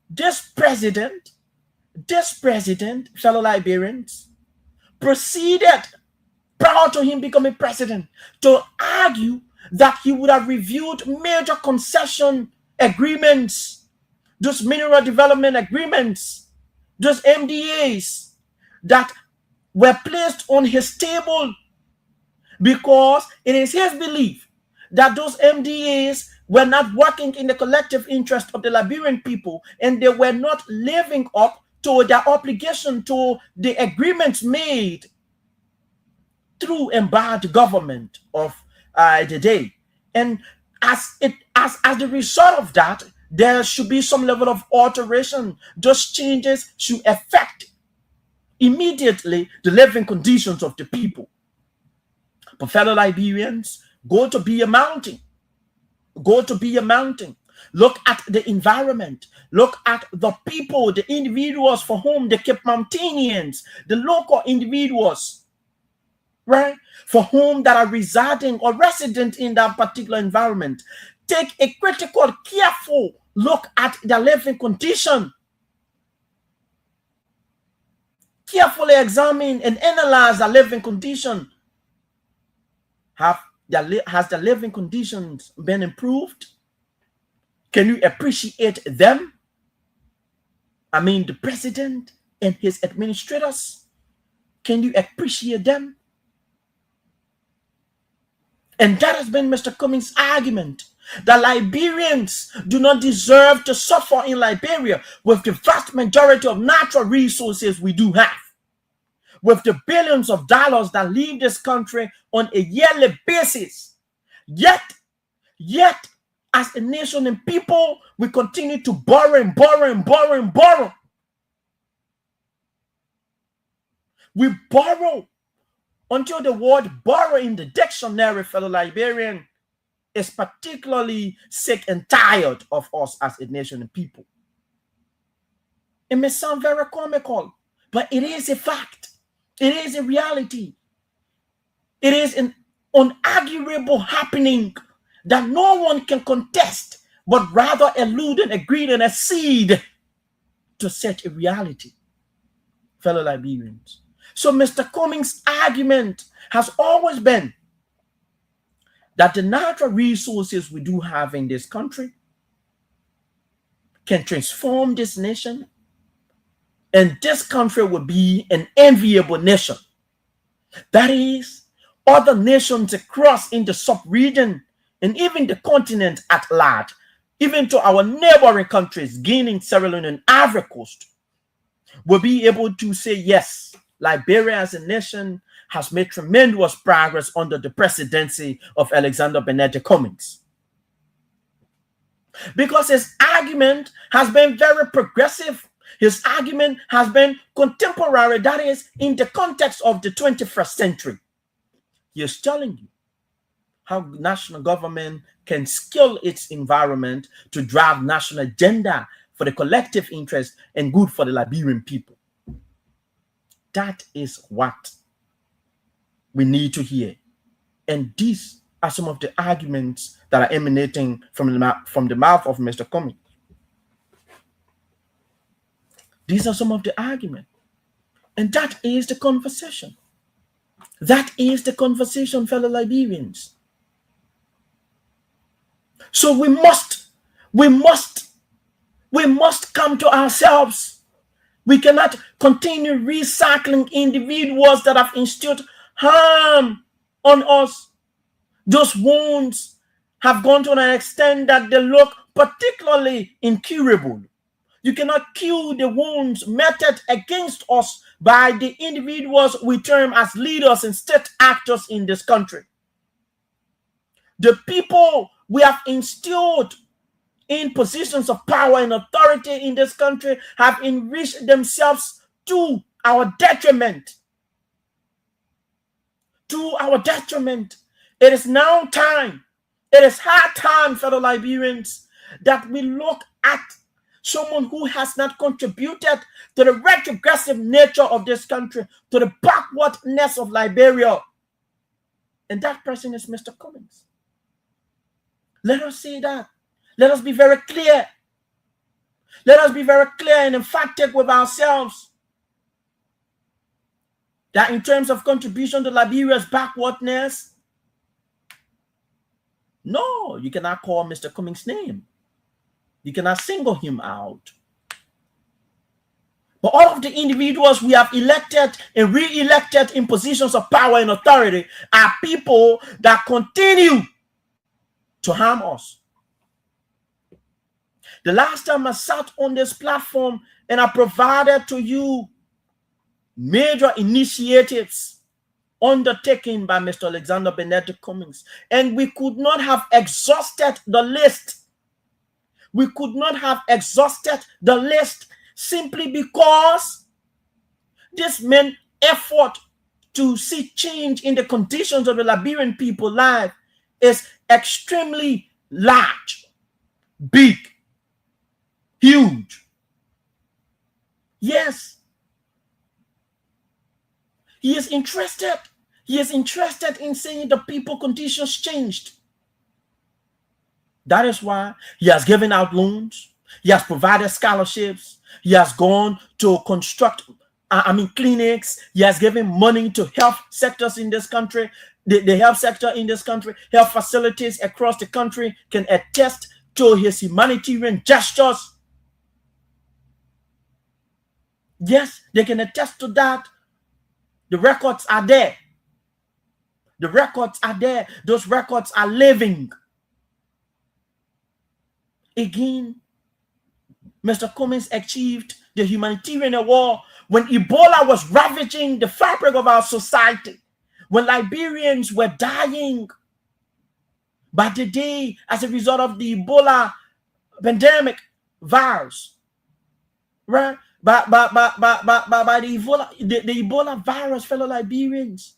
this president, fellow Liberians, proceeded prior to him becoming president to argue that he would have reviewed major concession agreements, those mineral development agreements, those MDAs that were placed on his table, because it is his belief that those MDAs were not working in the collective interest of the Liberian people, and they were not living up to their obligation to the agreements made through and by the government of the day. And as the result of that, there should be some level of alteration. Those changes should affect immediately the living conditions of the people. But fellow Liberians, go to be a mountain. Go to be a mountain. Look at the environment. Look at the people, the individuals for whom the Cape Mountaineans, the local individuals, right, for whom that are residing or resident in that particular environment. Take a critical, careful look at their living condition. Carefully examine and analyze their living condition. Has the living conditions been improved? Can you appreciate them? I mean, the president and his administrators. Can you appreciate them? And that has been Mr. Cummings' argument, that Liberians do not deserve to suffer in Liberia with the vast majority of natural resources we do have, with the billions of dollars that leave this country on a yearly basis. Yet, as a nation and people, we continue to borrow and borrow and borrow and borrow. We borrow until the word borrow in the dictionary, fellow Liberian, is particularly sick and tired of us as a nation and people. It may sound very comical, but it is a fact. It is a reality. It is an unarguable happening that no one can contest, but rather elude and agree and accede to such a reality, fellow Liberians. So Mr. Cummings' argument has always been that the natural resources we do have in this country can transform this nation, and this country will be an enviable nation. That is, other nations across in the sub-region and even the continent at large, even to our neighboring countries, Guinea, Sierra Leone, and Ivory Coast, will be able to say, yes, Liberia as a nation has made tremendous progress under the presidency of Alexander Benedict Cummings. Because his argument has been very progressive. His argument has been contemporary, that is, in the context of the 21st century. He is telling you how national government can scale its environment to drive national agenda for the collective interest and good for the Liberian people. That is what we need to hear. And these are some of the arguments that are emanating from the mouth of Mr. Cummings. These are some of the arguments. And that is the conversation. That is the conversation, fellow Liberians. So we must come to ourselves. We cannot continue recycling individuals that have instilled harm on us. Those wounds have gone to an extent that they look particularly incurable. You cannot cure the wounds meted against us by the individuals we term as leaders and state actors in this country. The people we have instilled in positions of power and authority in this country have enriched themselves to our detriment. To our detriment. It is now time, it is high time, fellow Liberians, that we look at someone who has not contributed to the retrogressive nature of this country, to the backwardness of Liberia. And that person is Mr. Cummings. Let us say that. Let us be very clear. Let us be very clear and emphatic with ourselves that in terms of contribution to Liberia's backwardness, no, you cannot call Mr. Cummings' name. You cannot single him out. But all of the individuals we have elected and re-elected in positions of power and authority are people that continue to harm us. The last time I sat on this platform and I provided to you major initiatives undertaken by Mr. Alexander Benedict Cummings, and we could not have exhausted the list. We could not have exhausted the list simply because this meant effort to see change in the conditions of the Liberian people's life is extremely large, big, huge. Yes. He is interested. He is interested in seeing the people conditions changed. That is why he has given out loans. He has provided scholarships. He has gone to construct, clinics. He has given money to health sectors in this country. The health sector in this country, health facilities across the country can attest to his humanitarian gestures. Yes, they can attest to that. The records are there. The records are there. Those records are living. Again, Mr. Cummings achieved the humanitarian award when Ebola was ravaging the fabric of our society, when Liberians were dying by the day as a result of the Ebola pandemic virus, right? By the Ebola virus, fellow Liberians.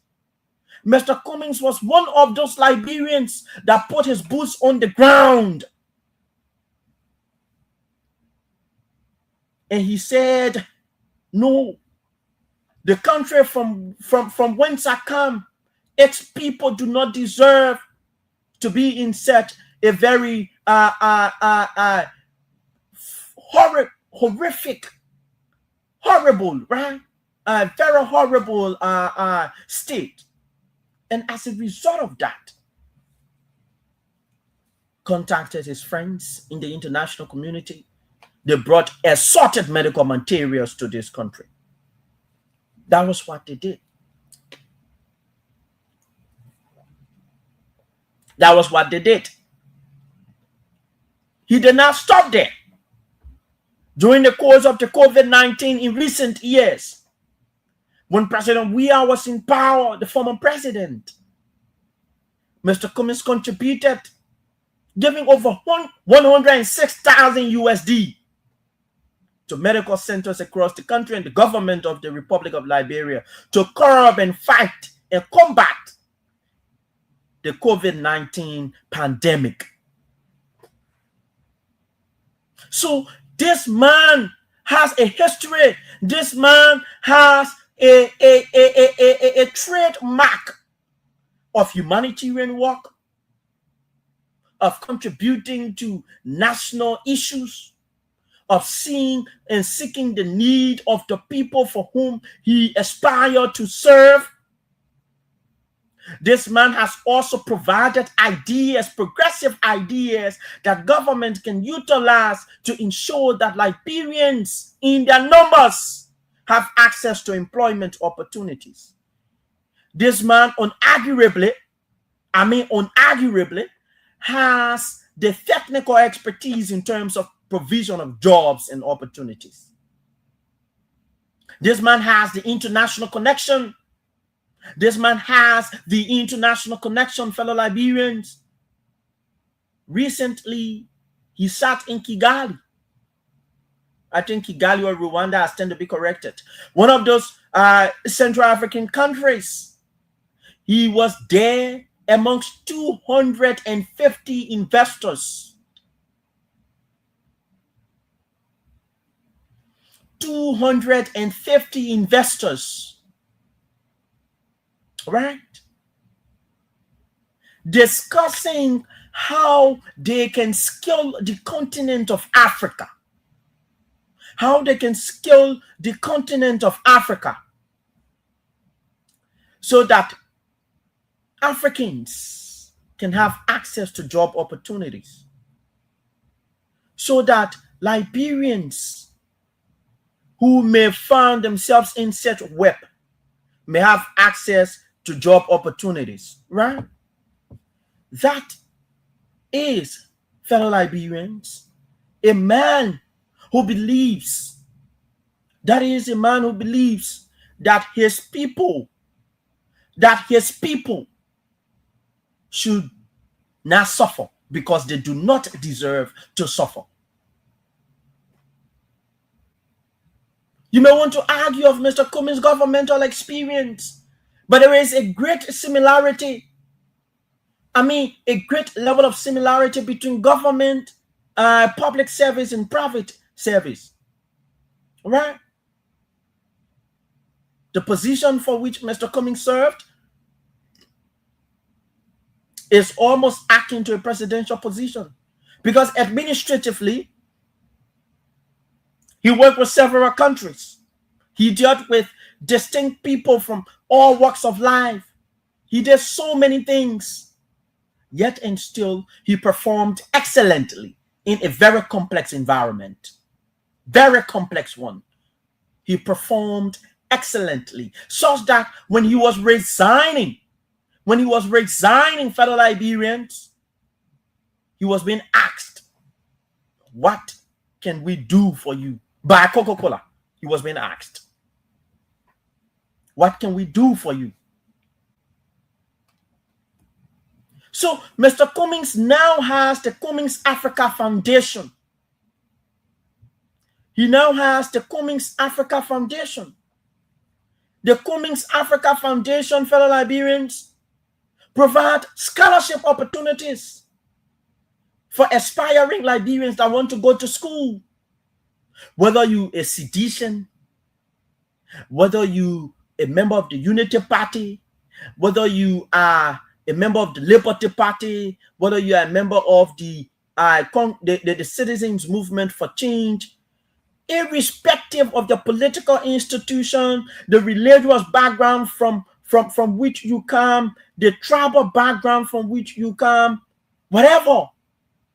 Mr. Cummings was one of those Liberians that put his boots on the ground. And he said, no, the country from whence I come, its people do not deserve to be in such a very horrible, right? Very horrible state. And as a result of that, contacted his friends in the international community. They brought assorted medical materials to this country. That was what they did. That was what they did. He did not stop there. During the course of the COVID-19 in recent years, when President Weah was in power, the former president, Mr. Cummings contributed, giving over 106,000 USD to medical centers across the country and the government of the Republic of Liberia to curb and fight and combat the COVID-19 pandemic. So this man has a history. This man has a trademark of humanitarian work, of contributing to national issues, of seeing and seeking the need of the people for whom he aspired to serve. This man has also provided ideas, progressive ideas that government can utilize to ensure that Liberians in their numbers have access to employment opportunities. This man unarguably has the technical expertise in terms of provision of jobs and opportunities. This man has the international connection. This man has the international connection, fellow Liberians. Recently, he sat in Kigali. I think Kigali or Rwanda has tend to be corrected. One of those Central African countries. He was there amongst 250 investors. 250 investors. Right? discussing how they can scale the continent of Africa. How they can scale the continent of Africa so that Africans can have access to job opportunities. So that Liberians who may find themselves in such web may have access to job opportunities, right? That is, fellow Liberians, a man who believes, that is a man who believes that his people should not suffer because they do not deserve to suffer. You may want to argue of Mr. Cummings' governmental experience, but there is a great similarity. A great level of similarity between government, public service, and private service. Right? The position for which Mr. Cummings served is almost akin to a presidential position, because administratively, he worked with several countries. He dealt with distinct people from all walks of life. He did so many things. Yet and still, he performed excellently in a very complex environment. Very complex one. He performed excellently, such that when he was resigning, fellow Liberians, he was being asked, what can we do for you? By Coca-Cola, he was being asked, what can we do for you? So Mr. Cummings now has the Cummings Africa Foundation. He now has the Cummings Africa Foundation. The Cummings Africa Foundation, fellow Liberians, provide scholarship opportunities for aspiring Liberians that want to go to school. Whether you a seditian, whether you a member of the Unity Party, whether you are a member of the Liberty Party, whether you are a member of the Citizens Movement for Change, irrespective of the political institution, the religious background from which you come, the tribal background from which you come, whatever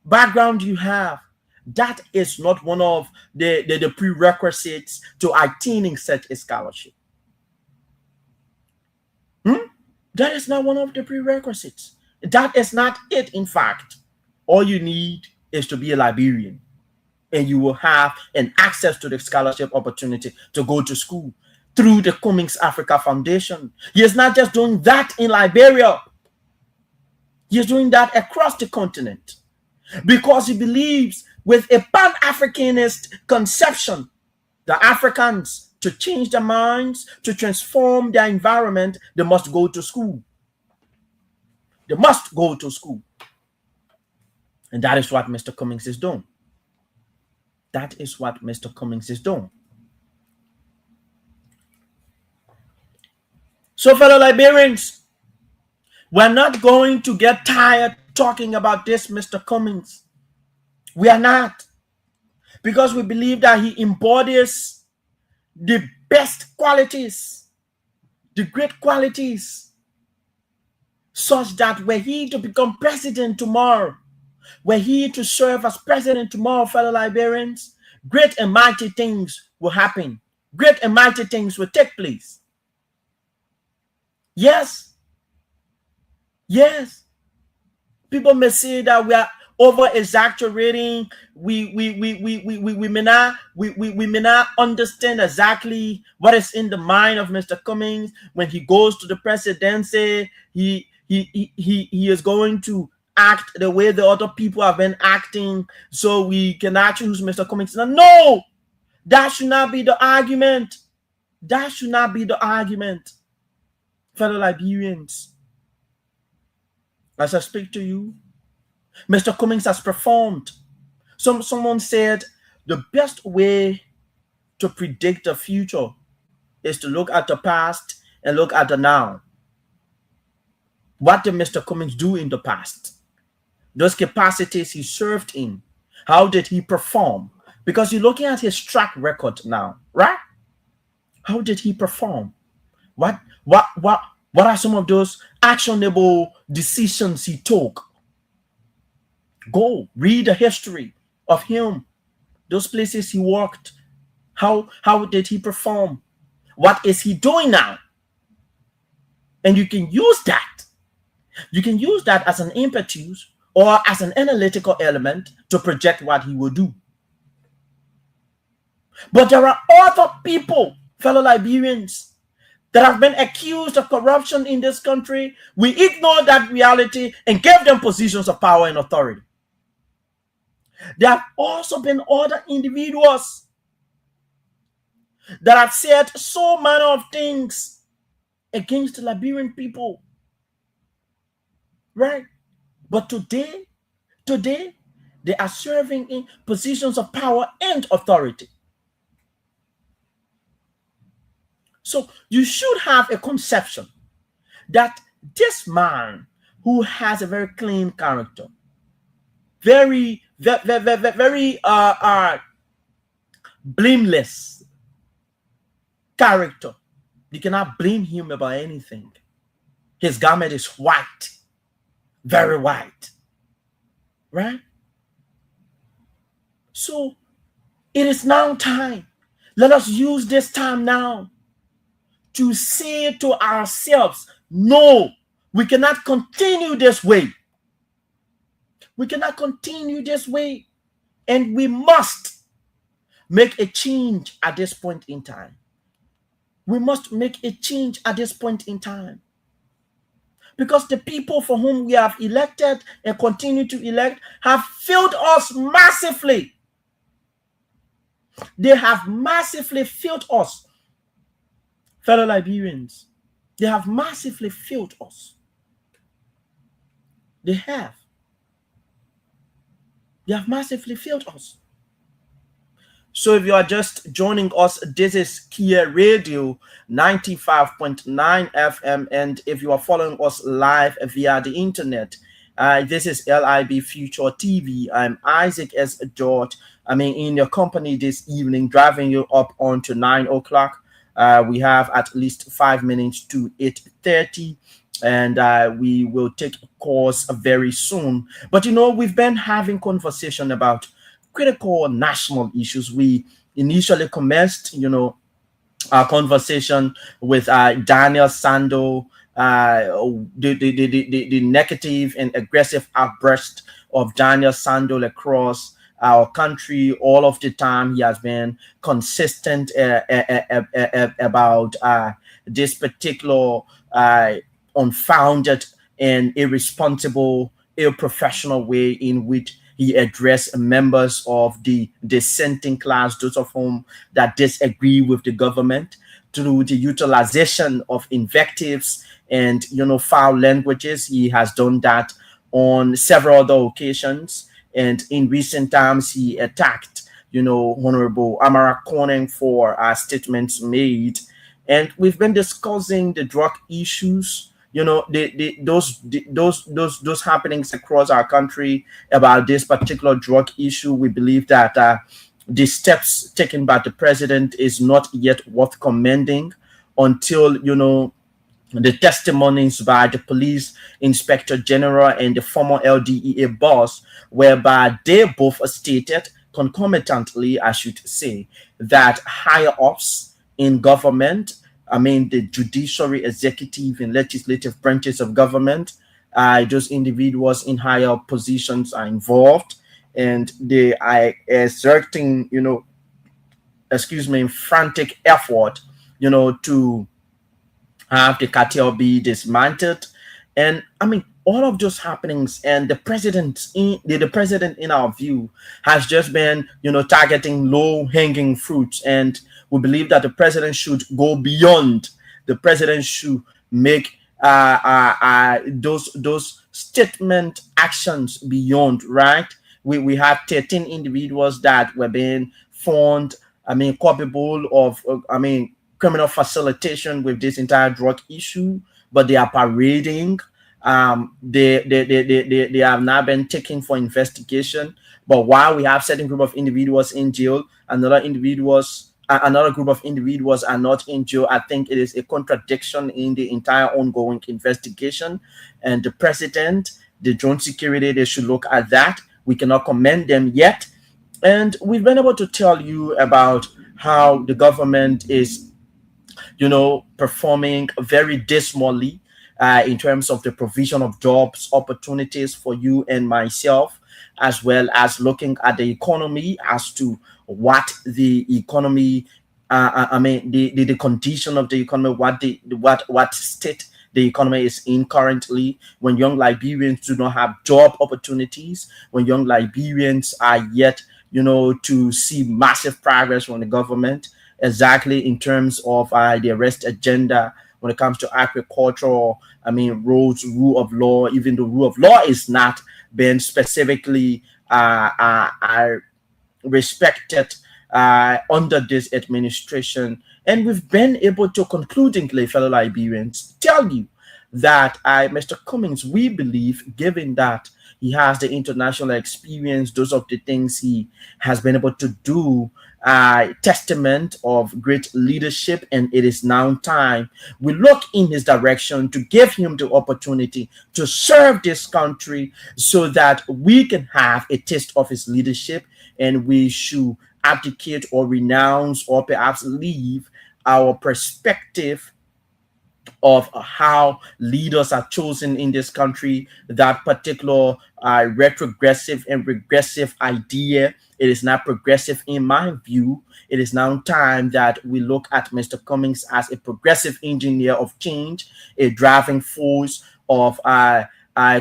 background you have, that is not one of the prerequisites to attaining such a scholarship. That is not one of the prerequisites. That is not it, in fact. All you need is to be a Liberian, and you will have an access to the scholarship opportunity to go to school through the Cummings Africa Foundation. He is not just doing that in Liberia. He is doing that across the continent because he believes with a Pan-Africanist conception, the Africans, to change their minds, to transform their environment, they must go to school. They must go to school. And that is what Mr. Cummings is doing. That is what Mr. Cummings is doing. So, fellow Liberians, we're not going to get tired talking about this Mr. Cummings. We are not. Because we believe that he embodies the best qualities, the great qualities, such that were he to become president tomorrow, were he to serve as president tomorrow, fellow Liberians, great and mighty things will happen. Great and mighty things will take place. Yes. Yes. People may say that we are over exaggerating. We may not understand exactly what is in the mind of Mr. Cummings when he goes to the presidency. He is going to act the way the other people have been acting, so we cannot choose Mr. Cummings. No, that should not be the argument. That should not be the argument, fellow Liberians. As I speak to you, Mr. Cummings has performed. Someone said the best way to predict the future is to look at the past and look at the now. What did Mr. Cummings do in the past? Those capacities he served in, how did he perform? Because you're looking at his track record now, right? How did he perform? What what are some of those actionable decisions he took? Go read the history of him, those places he worked. How did he perform? What is he doing now? And you can use that. You can use that as an impetus or as an analytical element to project what he will do. But there are other people, fellow Liberians, that have been accused of corruption in this country. We ignore that reality and give them positions of power and authority. There have also been other individuals that have said so many of things against the Liberian people, right? But today, they are serving in positions of power and authority. So you should have a conception that this man who has a very clean character, very blameless character, you cannot blame him about anything. His garment is white, very white, right? So it is now time. Let us use this time now to say to ourselves, no, we cannot continue this way. We cannot continue this way. And we must make a change at this point in time. We must make a change at this point in time. Because the people for whom we have elected and continue to elect have failed us massively. They have massively failed us. Fellow Liberians, they have massively failed us. They have. They have massively failed us. So if you are just joining us, this is Kia Radio 95.9 FM. And if you are following us live via the internet, this is LIB Future TV. I'm Isaac S. George. In your company this evening, driving you up on to 9 o'clock. We have at least 5 minutes to 8:30, and we will take a course very soon. But we've been having conversation about critical national issues. We initially commenced, our conversation with Daniel Sando, the negative and aggressive outburst of Daniel Sando across our country. All of the time he has been consistent about this particular unfounded and irresponsible, professional way in which he addressed members of the dissenting class, those of whom that disagree with the government, through the utilization of invectives and foul languages. He has done that on several other occasions. And in recent times, he attacked, Honorable Amara Corning for statements made. And we've been discussing the drug issues, those happenings across our country about this particular drug issue. We believe that the steps taken by the president is not yet worth commending until, the testimonies by the police inspector general and the former LDEA boss, whereby they both stated concomitantly, I should say, that higher ups in government, the judiciary, executive, and legislative branches of government, those individuals in higher positions are involved, and they are exerting, frantic effort, to have the cartel be dismantled. And all of those happenings, and the president in our view has just been targeting low-hanging fruits, and we believe that the president should go beyond. The president should make those statement actions beyond, right? We have 13 individuals that were being found culpable of criminal facilitation with this entire drug issue, but they are parading They have now been taken for investigation. But while we have certain group of individuals in jail, another group of individuals are not in jail, I think it is a contradiction in the entire ongoing investigation. And the president, the drone security, they should look at that. We cannot commend them yet. And we've been able to tell you about how the government is, performing very dismally in terms of the provision of jobs opportunities for you and myself, as well as looking at the economy as to what the economy, I mean, the condition of the economy, what state the economy is in currently, when young Liberians do not have job opportunities, when young Liberians are yet, to see massive progress from the government, exactly in terms of the arrest agenda when it comes to agriculture, I mean, roads, rule of law. Even the rule of law is not being specifically respected under this administration. And we've been able to concludingly, fellow Liberians, tell you that Mr. Cummings, we believe, given that he has the international experience, those of the things he has been able to do, testament of great leadership, and it is now time we look in his direction to give him the opportunity to serve this country so that we can have a taste of his leadership, and we should abdicate or renounce or perhaps leave our perspective of how leaders are chosen in this country, that particular retrogressive and regressive idea. It is not progressive in my view. It is now time that we look at Mr. Cummings as a progressive engineer of change, a driving force of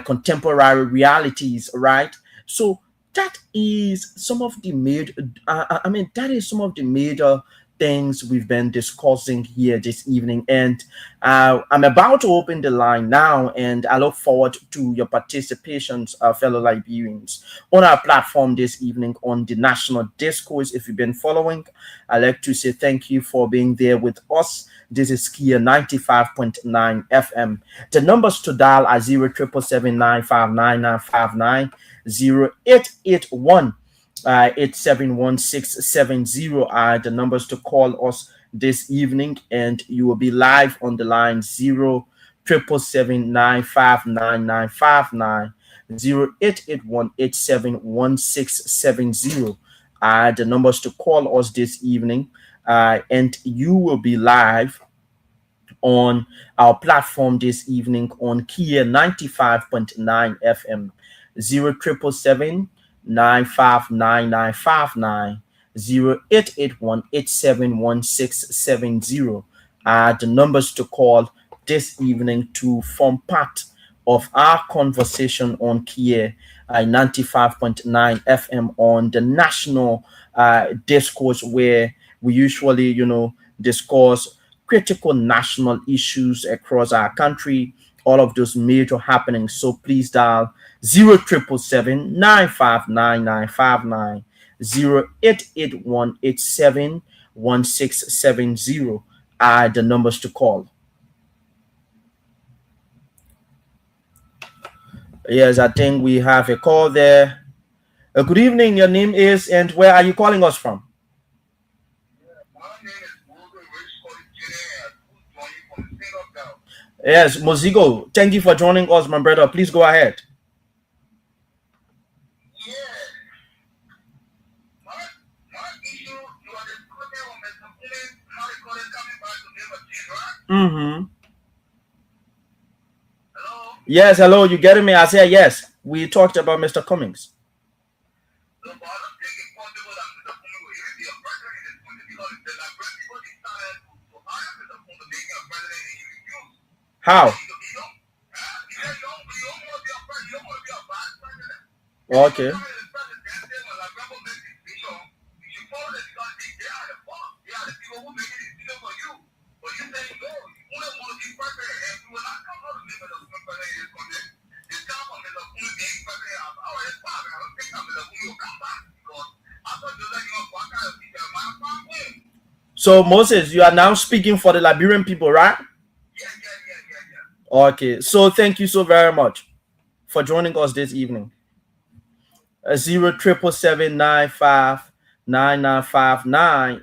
contemporary realities, right? So that is some of the major, that is some of the major things we've been discussing here this evening. And I'm about to open the line now, and I look forward to your participations, fellow Liberians, on our platform this evening on the National Discourse. If you've been following, I'd like to say thank you for being there with us. This is Kia 95.9 FM. The numbers to dial are 0777959959, 0881 871-670 are the numbers to call us this evening, and you will be live on the line 0777959959, 0881-871-670 are the numbers to call us this evening, and you will be live on our platform this evening on Kia 95.9 FM, 0777 9599959, 0881-871-670 are the numbers to call this evening to form part of our conversation on Kia 95.9 FM on the National Discourse, where we usually, discuss critical national issues across our country, all of those major happenings. So please dial 0777-9599959, 0881-871670 are the numbers to call. Yes, I think we have a call there. Good evening. Your name is, and where are you calling us from? Yes, Mozigo, thank you for joining us, my brother. Please go ahead. Mm-hmm. Hello? Yes, hello, you getting me? I said yes. We talked about Mr. Cummings. How? Okay. So Moses, you are now speaking for the Liberian people, right? Yeah. Okay, so thank you so very much for joining us this evening. 07779599959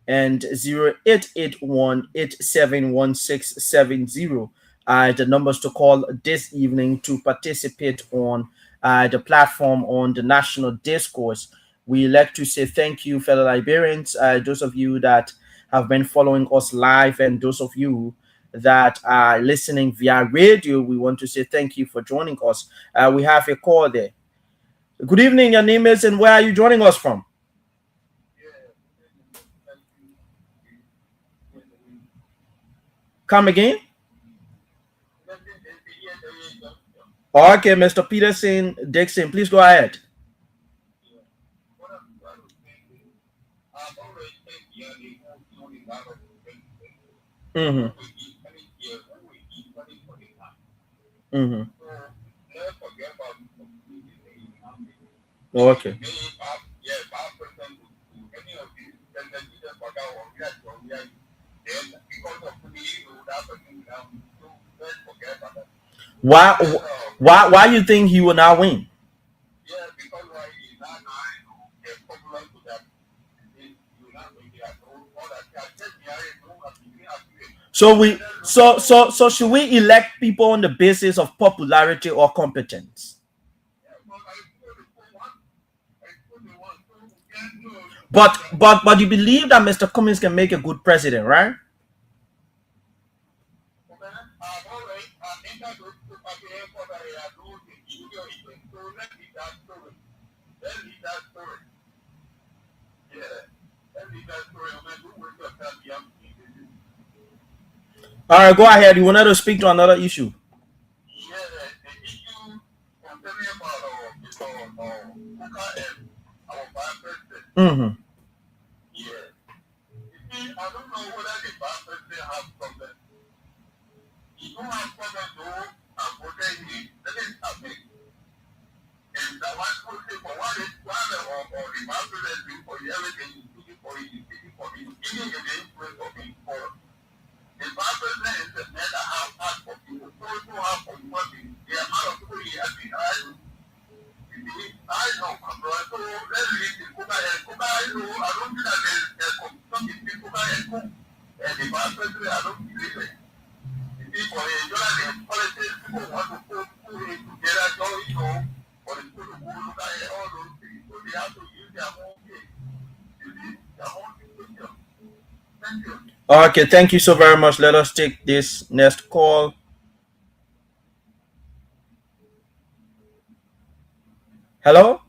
and 0881871670 are the numbers to call this evening to participate on the platform on the National Discourse. We like to say thank you, fellow Liberians, those of you that have been following us live, and those of you that are listening via radio. We want to say thank you for joining us. We have a call there. Good evening. Your name is and where are you joining us from? Come again? Okay, Mr. Peterson Dixon, please go ahead. Mm-hmm. Mm-hmm. Okay. Why? Why you think he will not win? So should we elect people on the basis of popularity or competence? But you believe that Mr. Cummings can make a good president, right? All right, go ahead. You wanted to speak to another issue. Mm-hmm. Okay, thank you so very much. Let us take this next call. Hello?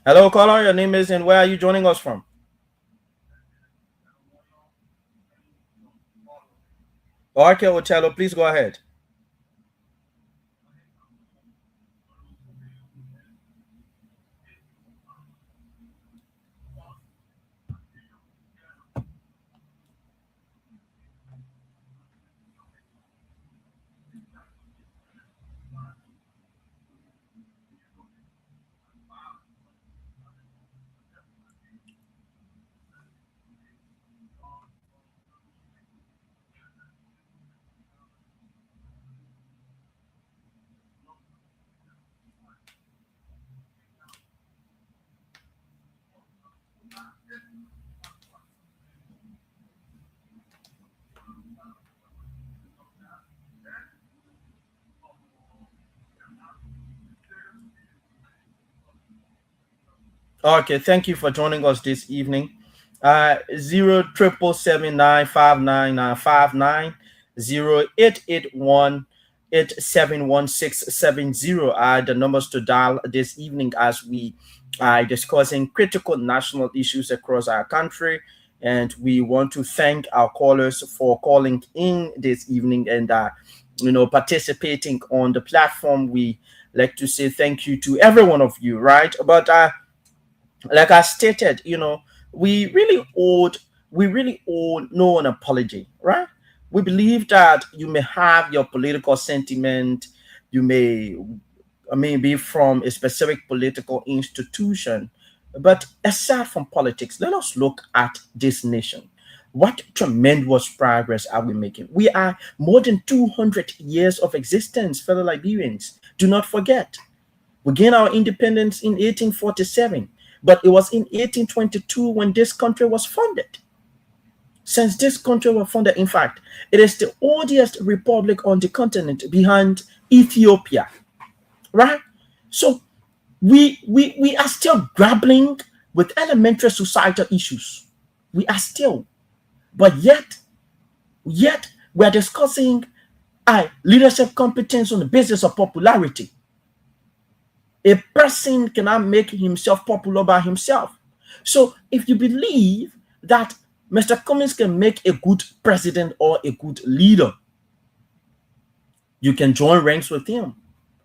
Hello, caller. Your name is and where are you joining us from? Okay, Otello, please go ahead. Okay, thank you for joining us this evening. 077795999 are the numbers to dial this evening as we are discussing critical national issues across our country. And we want to thank our callers for calling in this evening and participating on the platform. We like to say thank you to every one of you, right? But like I stated, we really owed we really owe no one apology, right? We believe that you may have your political sentiment, you may be from a specific political institution, but aside from politics, let us look at this nation. What tremendous progress are we making? We are more than 200 years of existence, fellow Liberians. Do not forget. We gained our independence in 1847, but it was in 1822 when this country was founded. Since this country was founded, in fact, it is the oldest republic on the continent behind Ethiopia, right? So we are still grappling with elementary societal issues. We are still, but yet we are discussing leadership competence on the basis of popularity. A person cannot make himself popular by himself. So if you believe that Mr. Cummings can make a good president or a good leader, you can join ranks with him.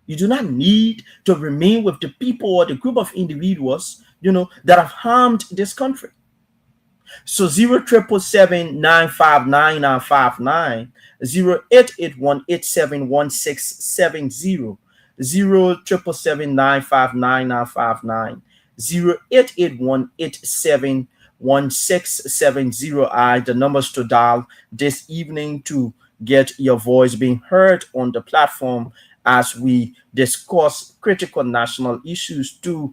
You do not need to remain with the people or the group of individuals, that have harmed this country. So 077795959, 0881871670, 077795959, 0881871670 are the numbers to dial this evening to get your voice being heard on the platform as we discuss critical national issues to,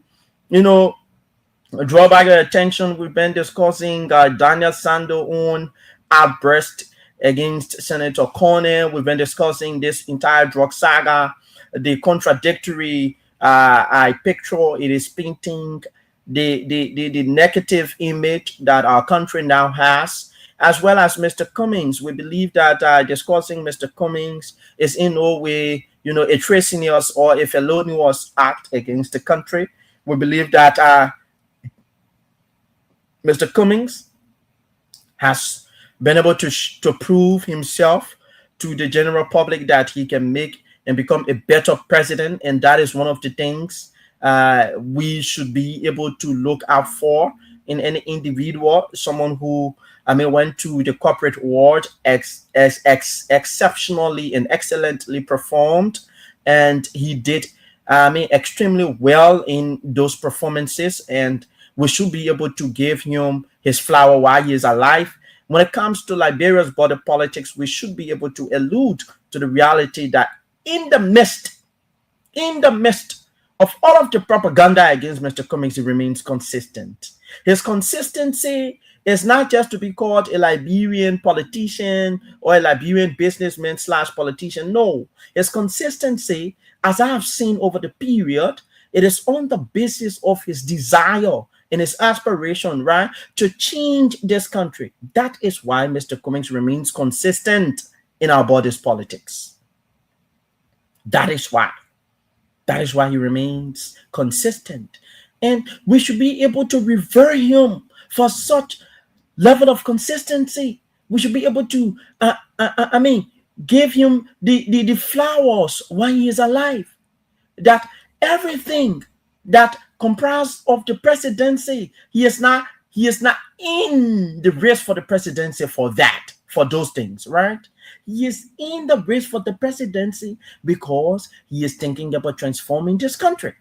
draw back your attention. We've been discussing Daniel Sando on outburst against Senator Cornell. We've been discussing this entire drug saga, the contradictory picture it is painting, the negative image that our country now has, as well as Mr. Cummings. We believe that discussing Mr. Cummings is in no way, a treasonous or a felonious act against the country. We believe that Mr. Cummings has been able to prove himself to the general public that he can make and become a better president, and that is one of the things we should be able to look out for in any individual. Someone who went to the corporate world, exceptionally and excellently performed, and he did extremely well in those performances, and we should be able to give him his flower while he is alive. When it comes to Liberia's border politics, we should be able to allude to the reality that in the midst of all of the propaganda against Mr. Cummings, he remains consistent. His consistency is not just to be called a Liberian politician or a Liberian businessman / politician. No, his consistency, as I have seen over the period, it is on the basis of his desire and his aspiration, right, to change this country. That is why Mr. Cummings remains consistent in our borders politics. That is why he remains consistent. And we should be able to revere him for such level of consistency. We should be able to, give him the flowers while he is alive. That everything that comprised of the presidency, he is not in the race for the presidency for those things, right? He is in the race for the presidency because he is thinking about transforming this country.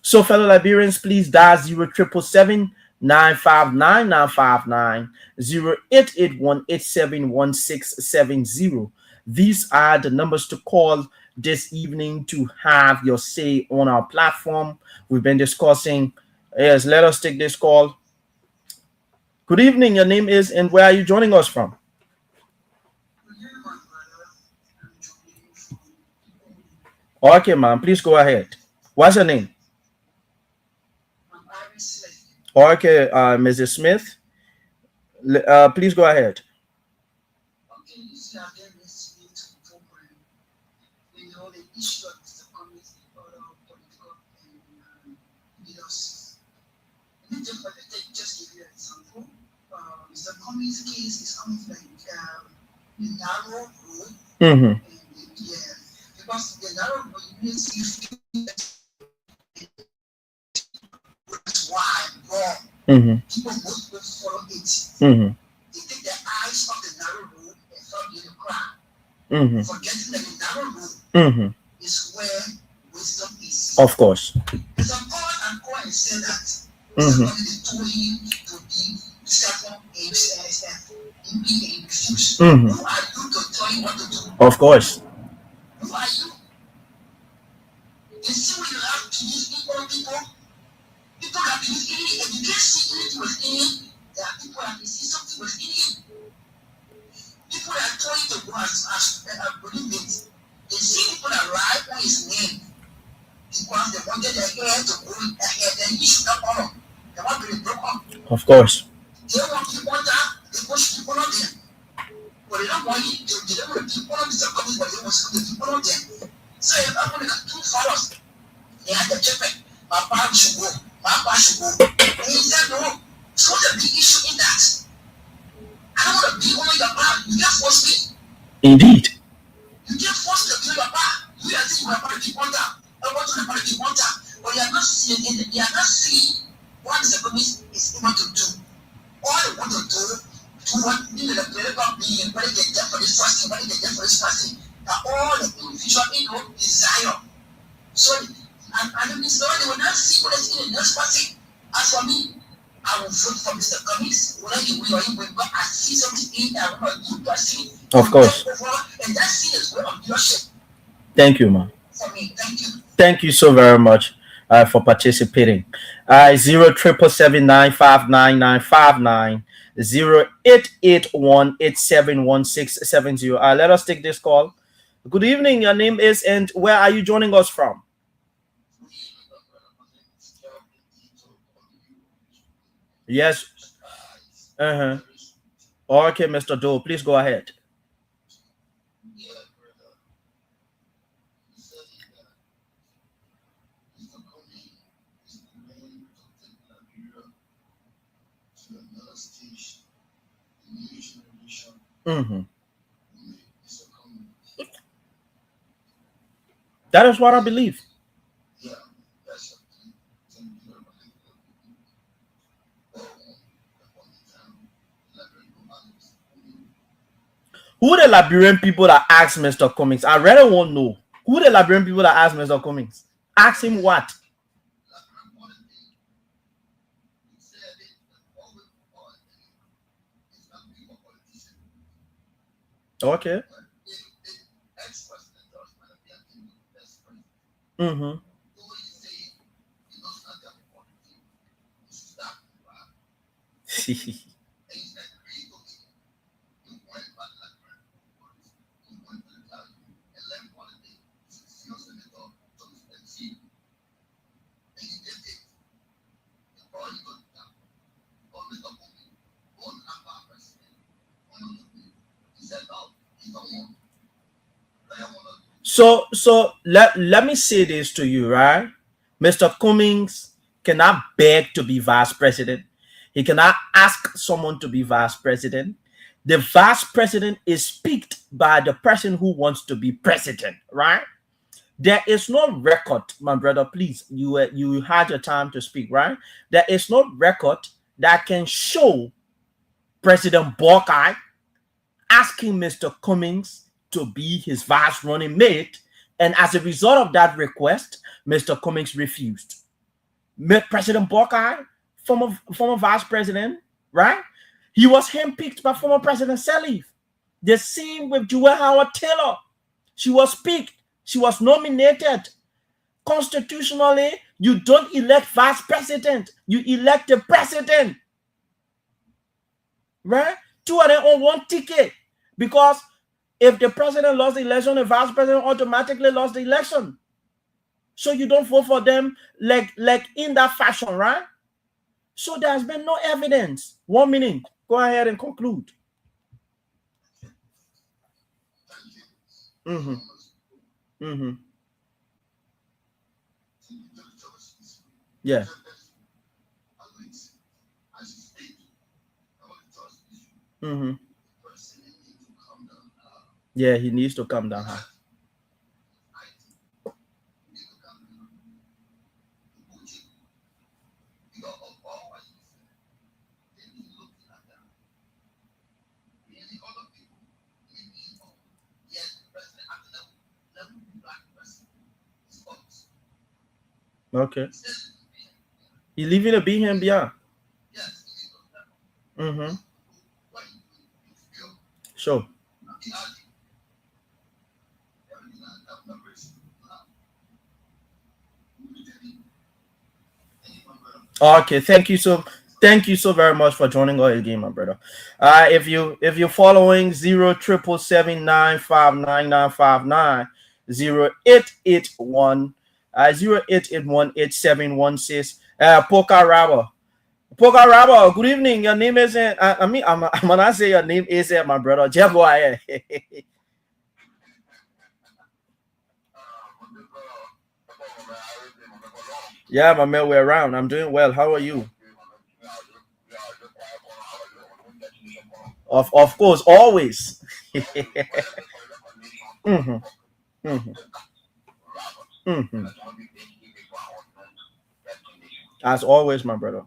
So, fellow Liberians, please dial 077795959, 0881871670. These are the numbers to call this evening to have your say on our platform. We've been discussing. Yes, let us take this call. Good evening. Your name is and where are you joining us from? Okay, ma'am. Please go ahead. What's your name? Okay, Mrs. Smith. Please go ahead. Issue of Mr. Cummings and other political leaders. Let me just give you an example. Mr. Cummings' case is almost like a narrow road. Mm-hmm. Because the narrow road means you feel it's wide, broad. Mm-hmm. People most will follow it. Mm-hmm. They take their eyes off the narrow road and follow the crowd. Mm-hmm. Forgetting that the narrow road is where wisdom is. Of course. And so God and God said that somebody told him to second refuse. Mm-hmm. Who are you to tell you what to do? Of course. Who are you? You see when you have to use people that believe in it, and you can't see anything within it. There are people that can see something within it. People that tell you to go as believe it. They see people that lie on his name because they wanted their hair to go ahead, and he should not honor. They want to be broken. Of course. They want people that they push people on them. But they don't want you, they don't want people on Mr. Coming, but they want the people on them. So if I'm going to got two fellows, they had the children, my father should go, my father should go. And he said, no, so what's the big issue in that? I don't want to be on your back. You can't force me. Indeed. You can't force me to be on your back. You are saying you are going to keep on down. I want to keep on down. But you are not seeing it. You are not seeing what Mr. Coming is able to do. All they want to do to what the political being, what they get for this fasting, what they get for this fasting, that all the individual desire. So, and Mr. They will not see what is in the next fasting. As for me, I will vote for Mr. Cummings, whether you will or you will, but I see something in that I want to do see. Of course. And that scene is way of leadership. Thank you, man. For me, thank you. Thank you so very much for participating. 077795959 0881871670. Let us take this call. Good evening. Your name is and where are you joining us from? Yes. Okay, Mr. Doe, please go ahead. Mm-hmm. That is what I believe. Who the Liberian people that asked Mr. Cummings? I really won't know. Who the Liberian people that asked Mr. Cummings? Ask him what? Okay. Mm-hmm. So let me say this to you, right? Mr. Cummings cannot beg to be vice president. He cannot ask someone to be vice president. The vice president is picked by the person who wants to be president, right? There is no record, my brother. Please, you had your time to speak, right? There is no record that can show President Buckeye asking Mr. Cummings to be his vice running mate, and as a result of that request, Mr. Cummings refused. President Buckeye, former vice president, right? He was handpicked by former President Sirleaf. The same with Jewel Howard Taylor. She was picked. She was nominated. Constitutionally, you don't elect vice president. You elect the president. Right? Two of them on one ticket. Because if the president lost the election, the vice president automatically lost the election. So you don't vote for them like in that fashion, right? So there's been no evidence. 1 minute. Go ahead and conclude. Mm-hmm. Mm-hmm. Yeah. Mm-hmm. Yeah, he needs to calm down. Huh? Okay. He leaving a behind beyond. Mm-hmm. When you feel Sure. the art, everything that memories. Okay, thank you so very much for joining us again, my brother. If you're following 077959959 0881 Poker Rabba, good evening. Your name isn't I'm gonna say your name isn't my brother. Jeboy. Yeah, my man, we're around. I'm doing well. How are you? Of course, always. Mm-hmm. Mm-hmm. Mm-hmm. As always, my brother.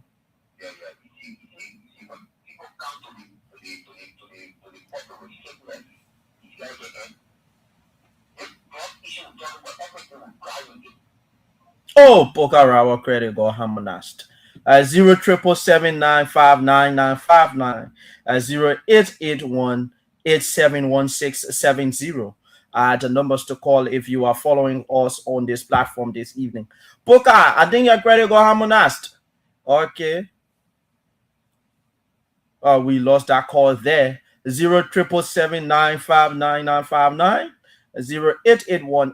Oh, Pokarawa credit go harmonized. 07779599959 0881 871670. The numbers to call if you are following us on this platform this evening. Poka, I think your credit go harmonized. Okay. We lost that call there. 07779599959 0881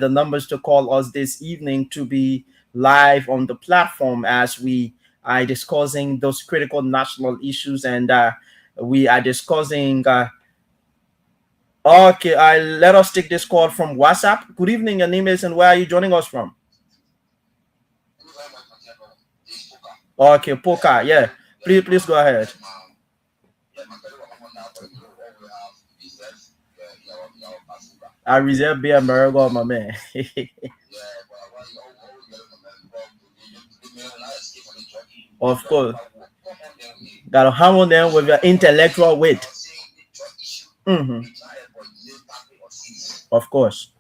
the numbers to call us this evening to be live on the platform as we are discussing those critical national issues and we are discussing okay, let us take this call from WhatsApp. Good evening, your name is and where are you joining us from? Okay, Poka, yeah. Please go ahead. I reserve beer America, my man. Of course. Gotta hammer them with your intellectual weight. Mm-hmm. Of course.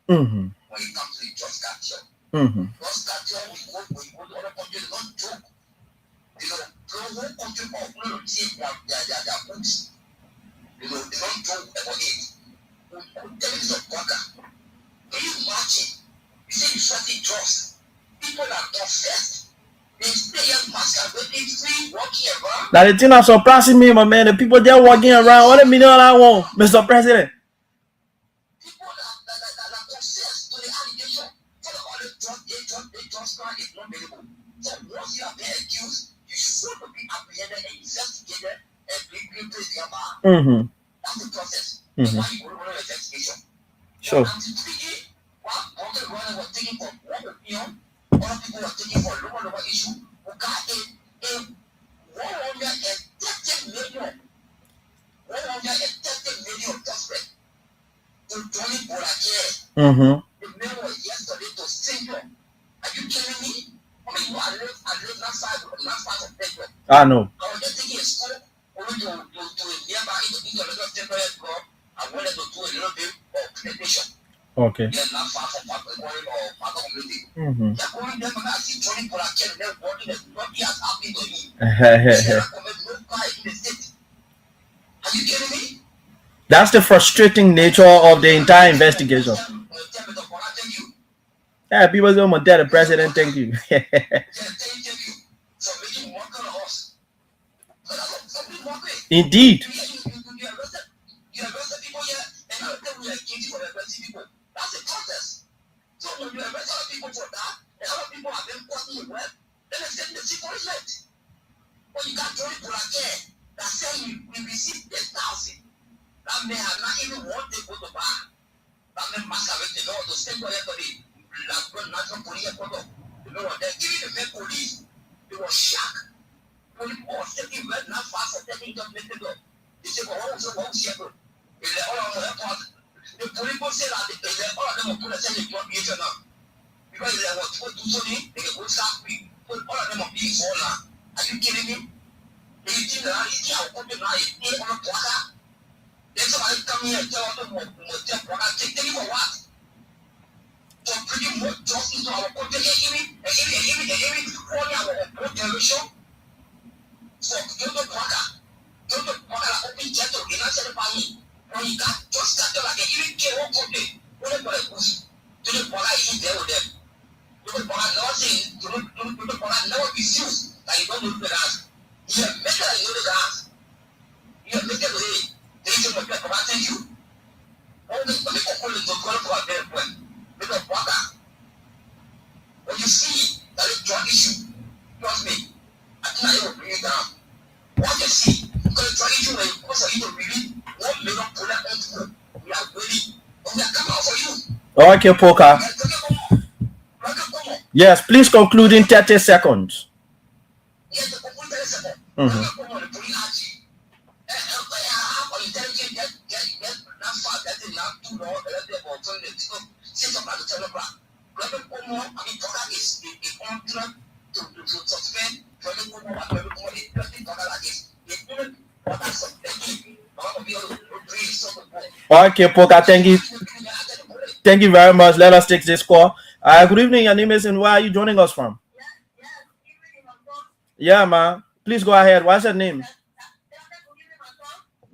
Mm-hmm. Mm-hmm. Now the thing that's surprising me, my man, the people there walking around, what a million I want, Mr. President. Mm-hmm. Mm-hmm. Sure. Mm-hmm. I know. Okay. Mm-hmm. That's the frustrating nature of the entire investigation. Yeah, people don't want to tell the president thank you. Indeed. come here and tell them what take them for what? To bring more jobs into our country, every corner of our generation. So, don't open jet to get answered by me. When you got just started like every care of country, whatever it was, to the Bola is there with them. To the Bola, nothing, to the Bola, never misuse, like you don't look at us. You have made it, you know, us. You have made it, they should have provided you. All this political calling to call for a very point. Because Bola, when you see that it's drug issue, trust me, I think I will bring it down. What you see, because drug issue, when you also you really, 1 million product on we are ready. We are coming out for you. Okay, Poker. Yes, please conclude in 30 seconds. Yes, the computer is a Okay, Poker, thank you. Thank you very much. Let us take this call. Good evening. Your name is and where are you joining us from? Yeah, ma. Please go ahead. What's your name?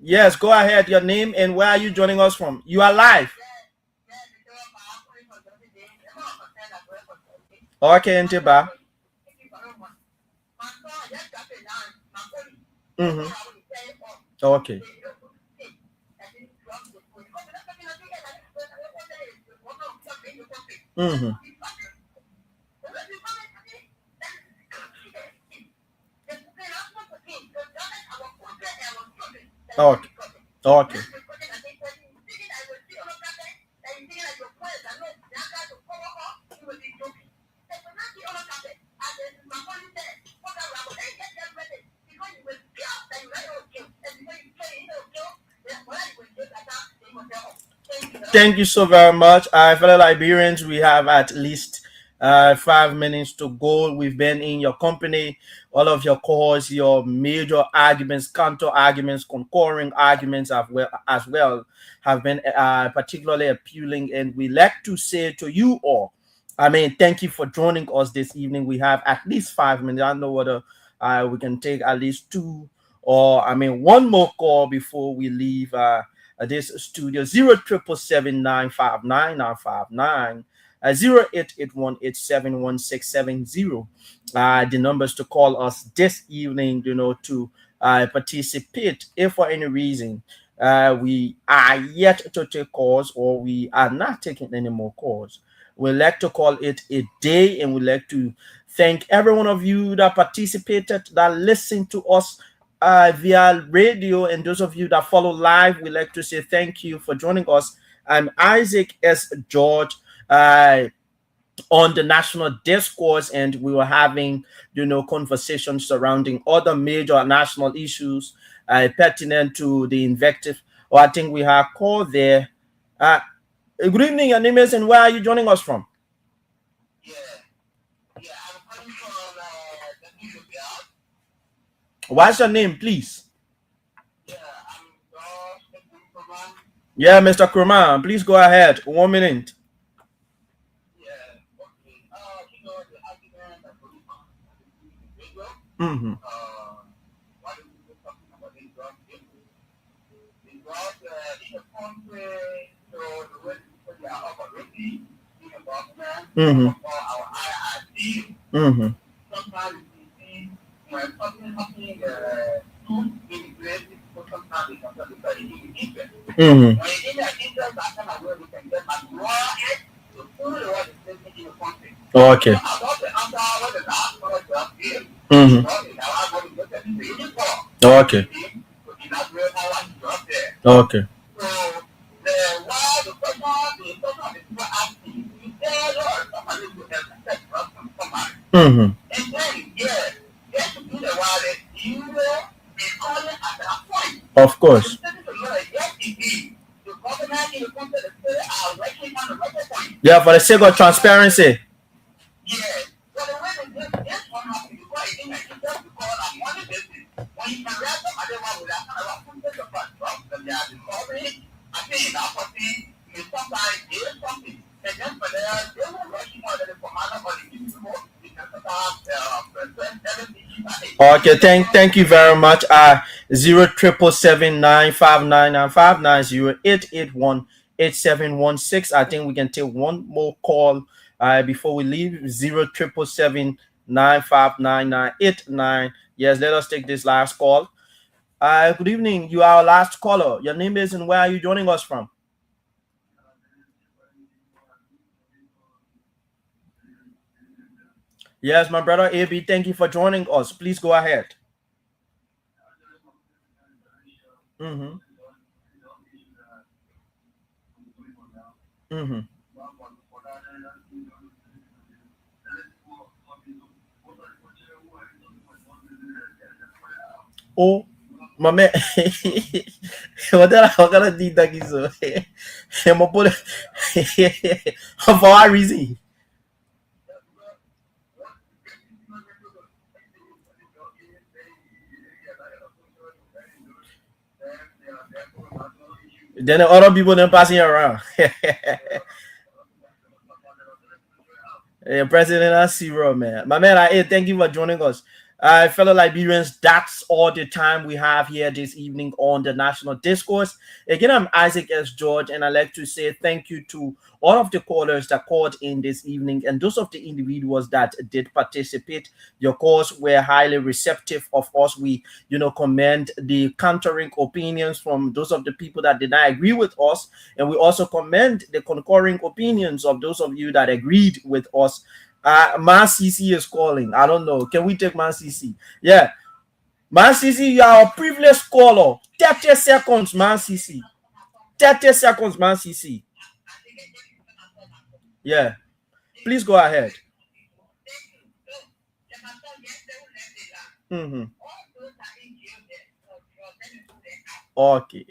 Yes, go ahead. Your name and where are you joining us from? You are live. Okay, Entiba. Okay. Okay. Okay. Thank you so very much. Fellow Liberians, we have at least 5 minutes to go. We've been in your company, all of your calls, your major arguments, counter arguments, concurring arguments as well have been particularly appealing. And we like to say to you all, thank you for joining us this evening. We have at least 5 minutes. I don't know whether we can take at least two or one more call before we leave this studio. 077795959 0881871670. The numbers to call us this evening, to participate. If for any reason we are yet to take calls or we are not taking any more calls, we like to call it a day, and we like to thank every one of you that participated, that listened to us via radio, and those of you that follow live. We like to say thank you for joining us. I'm Isaac S. George on the National Discourse, and we were having conversations surrounding other major national issues pertinent to the invective, or I think we have called there. Good evening, your name is and where are you joining us from? I'm coming from the New York. What's your name, please? I'm Mr. Kurman, please go ahead. 1 minute. The argument that we Mm-hmm. why are we talking about this drug? Because in the country, so the way people are operating in the government, for our IRC, sometimes we see when something happening to immigrate people, sometimes we can look at it in interest. When in the interest, that's kind of where we can get like raw it to pull the what is taking in the country. Okay. So about the answer, what the last one just gave, Okay. Okay. So why the person is asking, you tell or somebody to expect from somebody. And then, get to do the wallet, you will be calling at that point. Of course. Yes, indeed. The government in the country are working on the right point. Yeah, for the sake of transparency. Yes. So the way this one happens, because I think I just because I'm money business. When you Okay, thank you very much. 0777959959088818716. I think we can take one more call before we leave. 07779599589. Yes, let us take this last call. Good evening. You are our last caller. Your name is and where are you joining us from? Yes, my brother AB, thank you for joining us. Please go ahead. Mm-hmm. Mm-hmm. Oh, my man. What gonna do that is I'm a bullet for what reason? Then the other people then passing around. Yeah, President Zero, man. My man, hey, thank you for joining us. Fellow Liberians, that's all the time we have here this evening on the National Discourse. Again, I'm Isaac S. George, and I'd like to say thank you to all of the callers that called in this evening and those of the individuals that did participate. Your calls were highly receptive of us. We, commend the countering opinions from those of the people that did not agree with us, and we also commend the concurring opinions of those of you that agreed with us. Man CC is calling. I don't know. Can we take Man CC? Yeah. Man CC, you are a privileged caller. 30 seconds, Man CC. 30 seconds, Man CC. Yeah. Please go ahead. Mm-hmm. Okay.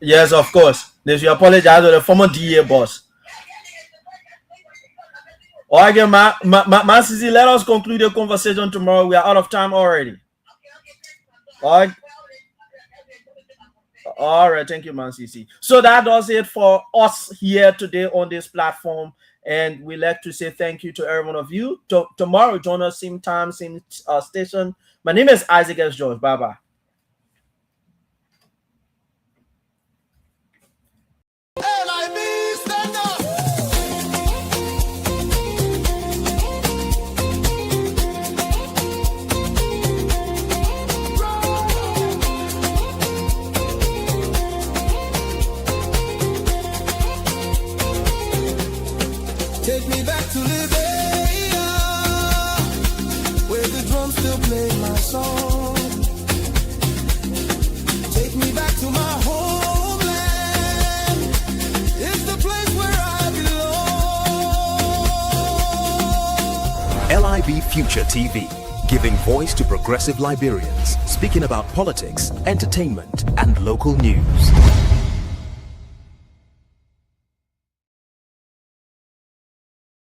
Yes, of course. They should apologize to the former DA boss. All right, Man CC, let us conclude the conversation tomorrow. We are out of time already. All right. All right, thank you, Man CC. So that does it for us here today on this platform. And we like to say thank you to every one of you. Tomorrow, join us same time, same station. My name is Isaac S. George. Bye-bye. LIB, stand up. Take me back to Liberia, where the drums still play my song. Take me back to my homeland. It's the place where I belong. LIB Future TV, giving voice to progressive Liberians, speaking about politics, entertainment, and local news.